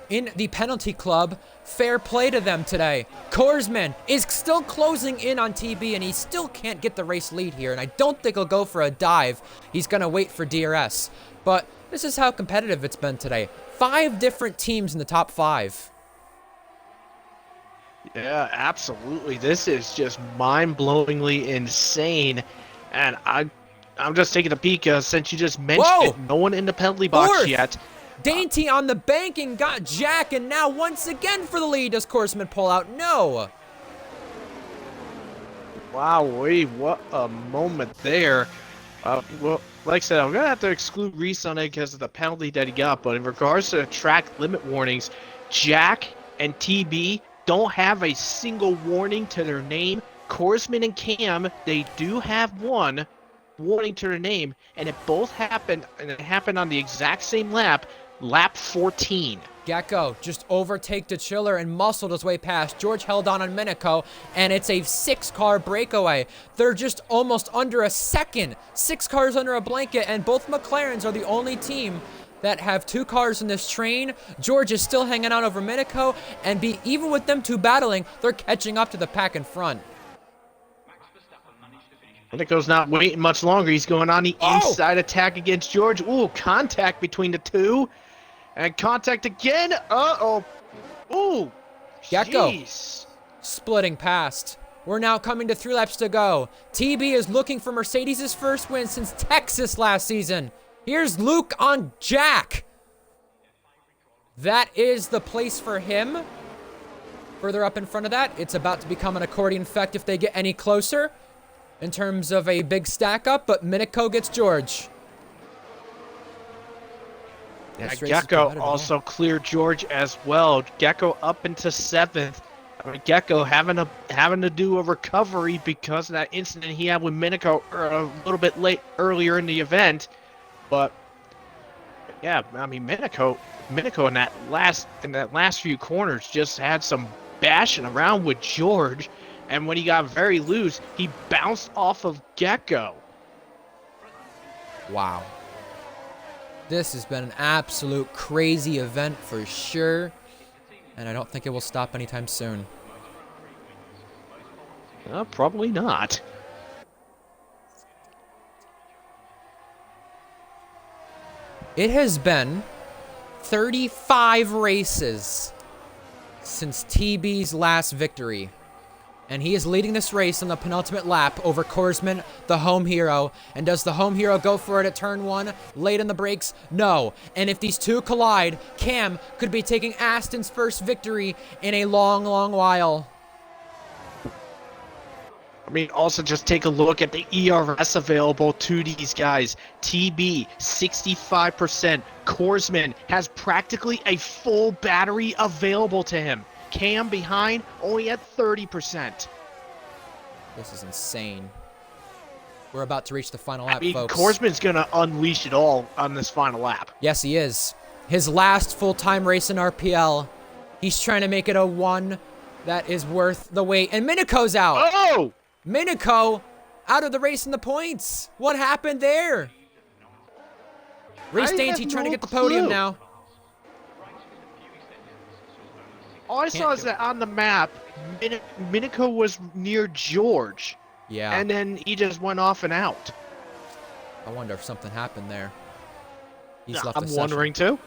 in the penalty club. Fair play to them today. Korsman is still closing in on TB, and he still can't get the race lead here, and I don't think he'll go for a dive. He's going to wait for DRS. But this is how competitive it's been today. 5 different teams in the top 5. Yeah, absolutely. This is just mind-blowingly insane, and I'm just taking a peek since you just mentioned it. No one in the penalty box yet. Dainty on the banking got Jack, and now once again for the lead. Does Korsman pull out? No. Wow, what a moment there. Well, like I said, I'm going to have to exclude Reese on it because of the penalty that he got, but in regards to the track limit warnings, Jack and TB don't have a single warning to their name. Korsman and Cam, they do have one warning to their name, and it both happened, and it happened on the exact same lap 14. Gecko just overtake the Chiller and muscled his way past. George held on Minico, and it's a 6-car breakaway. They're just almost under a second. 6 cars under a blanket, and both McLarens are the only team that have 2 cars in this train. George is still hanging on over Minico, and even with them 2 battling, they're catching up to the pack in front. Minico's not waiting much longer. He's going on the inside attack against George. Ooh, contact between the 2. And contact again. Uh-oh. Ooh. Gecko Jeez. splitting past. We're now coming to 3 laps to go. TB is looking for Mercedes' first win since Texas last season. Here's Luke on Jack. That is the place for him. Further up in front of that, it's about to become an accordion effect if they get any closer in terms of a big stack up, but Minico gets George. Yeah, This race is Gecko competitive at all. also cleared George as well. Gecko up into 7th. I mean, Gecko having to do a recovery because of that incident he had with Minico a little bit earlier in the event. But yeah, I mean Minico in that last few corners just had some bashing around with George, and when he got very loose, he bounced off of Gecko. Wow. This has been an absolute crazy event for sure, and I don't think it will stop anytime soon. Probably not. It has been 35 races since TB's last victory. And he is leading this race on the penultimate lap over Korsman, the home hero. And does the home hero go for it at turn 1, late on the brakes? No. And if these two collide, Cam could be taking Aston's first victory in a long, long while. I mean, also just take a look at the ERS available to these guys. TB, 65%. Korsman has practically a full battery available to him. Cam behind, only at 30%. This is insane. We're about to reach the final lap, folks. Korsman's going to unleash it all on this final lap. Yes, he is. His last full-time race in RPL. He's trying to make it a one that is worth the wait. And Minico's out. Oh! Minico out of the race in the points. What happened there? Reese Dainty trying to get the podium now. All I saw is that on the map, Minico was near George. Yeah. And then he just went off and out. I wonder if something happened there. He's left I'm wondering too.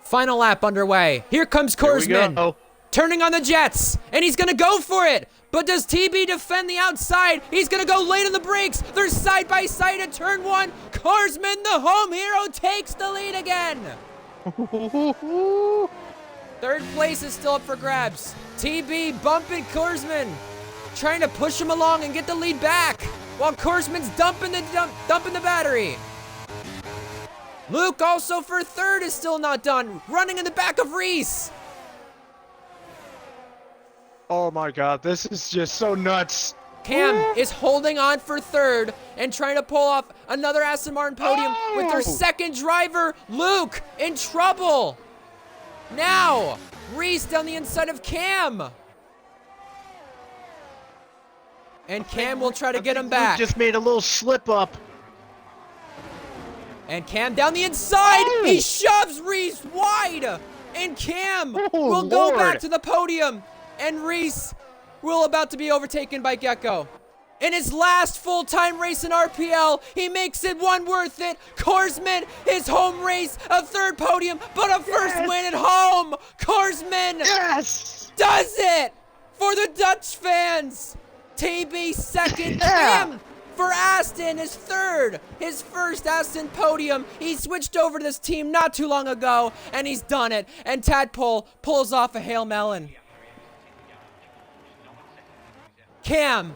Final lap underway. Here comes Korsman. Turning on the jets. And he's going to go for it. But does TB defend the outside? He's going to go late on the brakes. They're side by side at turn 1. Korsman, the home hero, takes the lead again. Third place is still up for grabs. TB bumping Korsman, trying to push him along and get the lead back, while Korsman's dumping the battery. Luke also for third is still not done, running in the back of Reese. Oh my god, this is just so nuts. Cam is holding on for third and trying to pull off another Aston Martin podium with their second driver, Luke, in trouble. Now, Reese down the inside of Cam. And Cam will try to get him back. Luke just made a little slip up. And Cam down the inside. He shoves Reese wide. And Cam will go back to the podium. And Reese will about to be overtaken by Gecko. In his last full-time race in RPL, he makes it one worth it. Korsman, his home race, a third podium, but a first win at home. Korsman does it for the Dutch fans. TB second, Cam for Aston is third. His first Aston podium. He switched over to this team not too long ago, and he's done it. And Tadpole pulls off a Hail Melon. Cam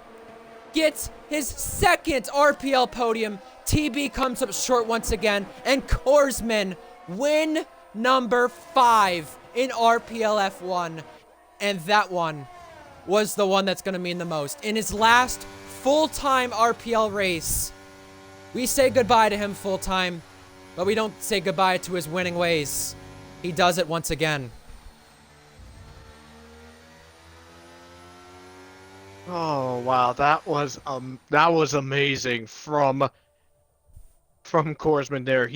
gets his second RPL podium. TB comes up short once again. And Korsman win number 5 in RPL F1. And that one was the one that's going to mean the most. In his last full-time RPL race, we say goodbye to him full-time, but we don't say goodbye to his winning ways. He does it once again. Oh wow, that was amazing from Korsman there.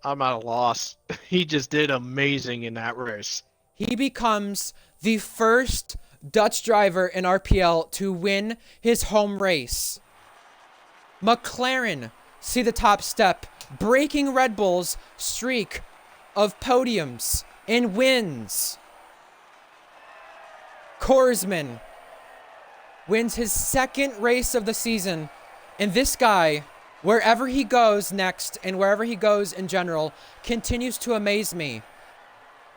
I'm at a loss. He just did amazing in that race. He becomes the first Dutch driver in RPL to win his home race. McLaren see the top step, breaking Red Bull's streak of podiums and wins. Korsman wins his second race of the season, and this guy, wherever he goes next and wherever he goes in general, continues to amaze me.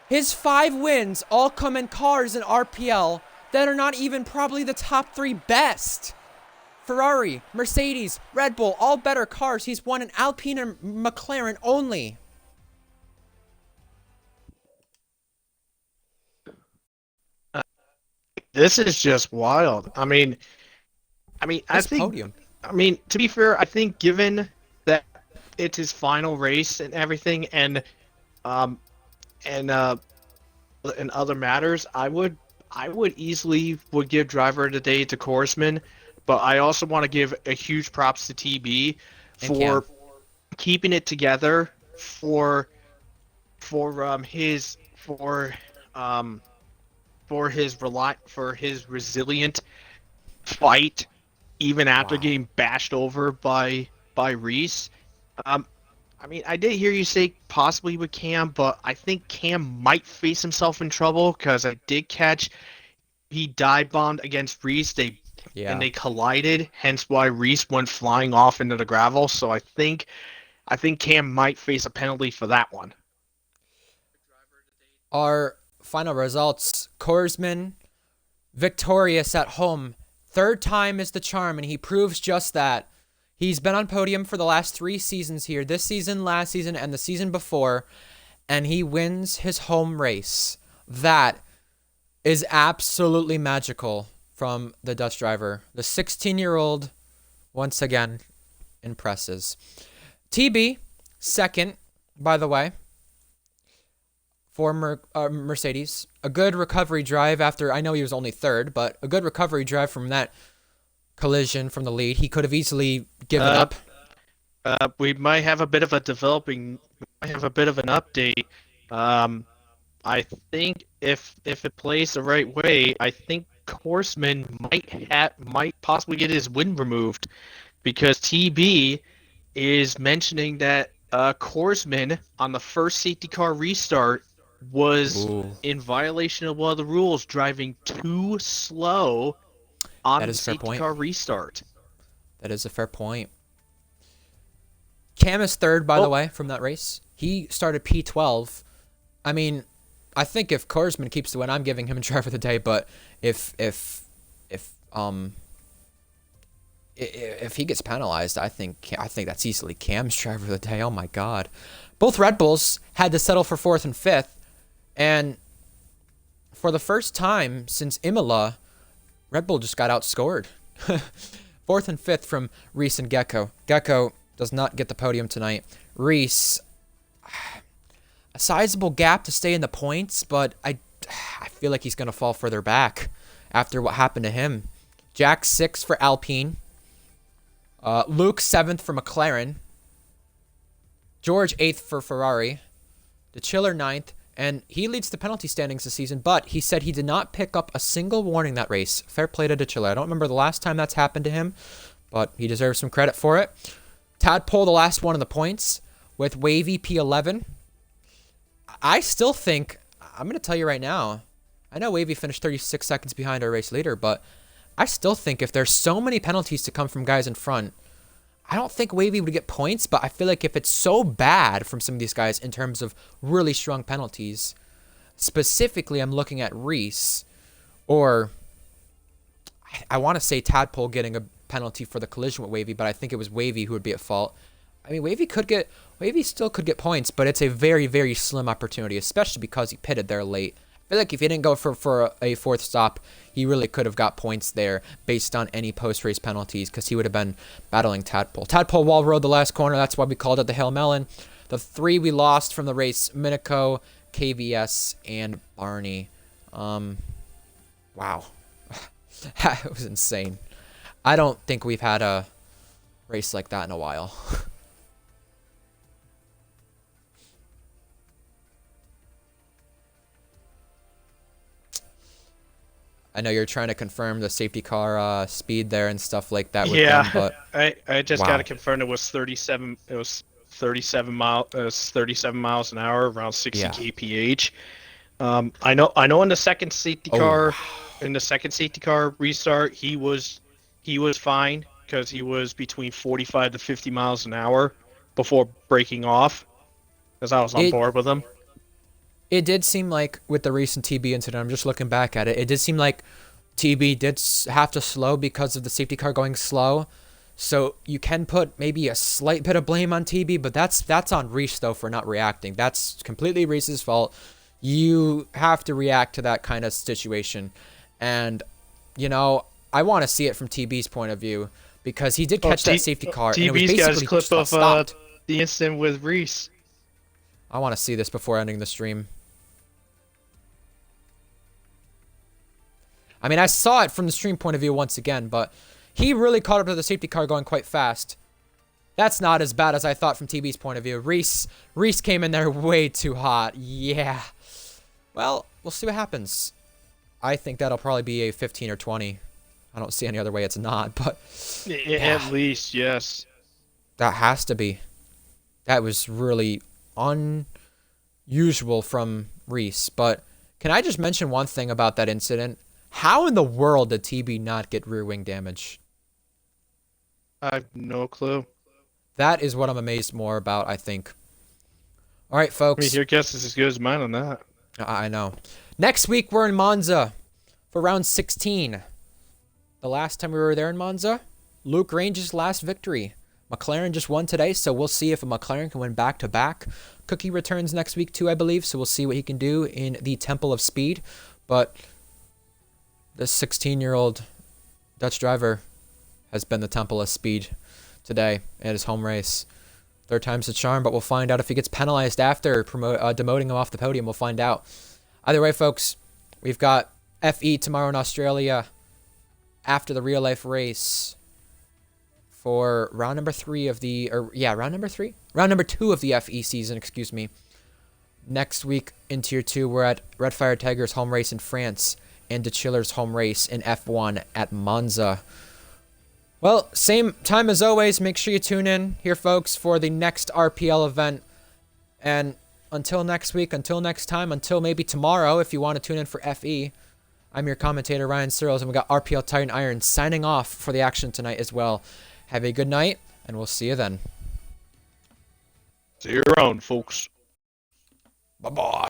His 5 wins all come in cars in RPL that are not even probably the top 3 best. Ferrari, Mercedes, Red Bull, all better cars. He's won an Alpine and McLaren only. This is just wild. I His think, podium. to be fair, I think given that it's his final race and everything, um, and uh, and other matters, I would easily would give driver of the day to Korsman, but I also want to give a huge props to TB And Cam. for keeping it together for his um for his resilient fight even after Wow. getting bashed over by Reese. Um, I did hear you say possibly with Cam, but I think Cam might face himself in trouble because I did catch he dive bombed against Reese. Yeah. They collided, hence why Reese went flying off into the gravel. So I think Cam might face a penalty for that one. Our final results. Korsman victorious at home. Third time is the charm, and he proves just that. He's been on podium for the last 3 seasons here. This season, last season, and the season before. And he wins his home race. That is absolutely magical from the Dutch driver. The 16-year-old, once again, impresses. TB, second, by the way, for Mercedes. A good recovery drive after, I know he was only third, but a good recovery drive from that collision from the lead. He could have easily given Uh, up. we might have a bit of a developing, might have a bit of an update. Um, I think if it plays the right way, I think Horseman might possibly get his win removed because TB is mentioning that Korsman on the first safety car restart was Ooh, in violation of one of the rules, driving too slow on that the is a fair safety point. car restart. That is a fair point. Cam is third, by the Oh, way, from that race. He started P12. I mean, I think if Korsman keeps the win, I'm giving him driver of the day. But if if if um if he gets penalized, I think that's easily Cam's driver of the day. Oh my God, both Red Bulls had to settle for fourth and fifth, and for the first time since Imola, Red Bull just got outscored. Fourth and fifth from Reese and Gecko. Gecko does not get the podium tonight. Reese, a sizable gap to stay in the points, but I feel like he's going to fall further back after what happened to him. Jack sixth for Alpine. Luke seventh for McLaren. George eighth for Ferrari. The Chiller ninth. And he leads the penalty standings this season, but he said he did not pick up a single warning that race. Fair play to De Chiller. I don't remember the last time that's happened to him, but he deserves some credit for it. Tadpole, the last one in the points, with Wavy P11. I still think, I'm going to tell you right now, I know Wavy finished 36 seconds behind our race leader, but I still think if there's so many penalties to come from guys in front, I don't think Wavy would get points, but I feel like if it's so bad from some of these guys in terms of really strong penalties, specifically I'm looking at Reese, or I want to say Tadpole getting a penalty for the collision with Wavy, but I think it was Wavy who would be at fault. I mean, Wavy still could get points, but it's a very, very slim opportunity, especially because he pitted there late. I feel like if he didn't go for a fourth stop, he really could have got points there based on any post-race penalties because he would have been battling Tadpole. Tadpole wall rode the last corner. That's why we called it the Hail Melon. The three we lost from the race, Minico, KVS, and Barney. Wow. That was insane. I don't think we've had a race like that in a while. I know you're trying to confirm the safety car speed there and stuff like that with them, yeah. but I just got wow. to confirm it was 37. It was 37 miles an hour, around 60 Yeah. kph. I know Oh, wow. in the second safety car restart, he was fine because he was between 45 to 50 miles an hour before breaking off, because I was on It board with him. it did seem like with the recent TB incident, I'm just looking back at it, it did seem like TB did have to slow because of the safety car going slow. So you can put maybe a slight bit of blame on TB, but that's on Reese though for not reacting. That's completely Reese's fault. You have to react to that kind of situation. And I want to see it from TB's point of view because he did catch that safety car and it was TB's got his basically clip just of stopped. the incident with Reese. I want to see this before ending the stream. I mean, I saw it from the stream point of view once again, but he really caught up to the safety car going quite fast. That's not as bad as I thought from TB's point of view. Reese came in there way too hot. Yeah. Well, we'll see what happens. I think that'll probably be a 15 or 20. I don't see any other way it's not, but At least, yes. that has to be. That was really unusual from Reese. But can I just mention one thing about that incident? How in the world did TB not get rear wing damage? I have no clue. That is what I'm amazed more about, I think. All right, folks. I mean, your guess is as good as mine on that. I know. Next week, we're in Monza for round 16. The last time we were there in Monza, Luke Range's last victory. McLaren just won today, so we'll see if a McLaren can win back-to-back. Cookie returns next week too, I believe, so we'll see what he can do in the Temple of Speed. But this 16-year-old Dutch driver has been the Temple of Speed today at his home race. Third time's the charm, but we'll find out if he gets penalized after demoting him off the podium. We'll find out. Either way, folks, we've got FE tomorrow in Australia after the real life race for round number 3 of the, round number 3? Round number 2 of the FE season, excuse me. Next week in Tier 2, we're at Red Fire Tiger's home race in France and De Chiller's home race in F1 at Monza. Well, same time as always. Make sure you tune in here, folks, for the next RPL event. And until next week, until next time, until maybe tomorrow, if you want to tune in for FE, I'm your commentator, Ryan Searles, and we got RPL Titan Iron signing off for the action tonight as well. Have a good night, and we'll see you then. See you around, folks. Bye-bye.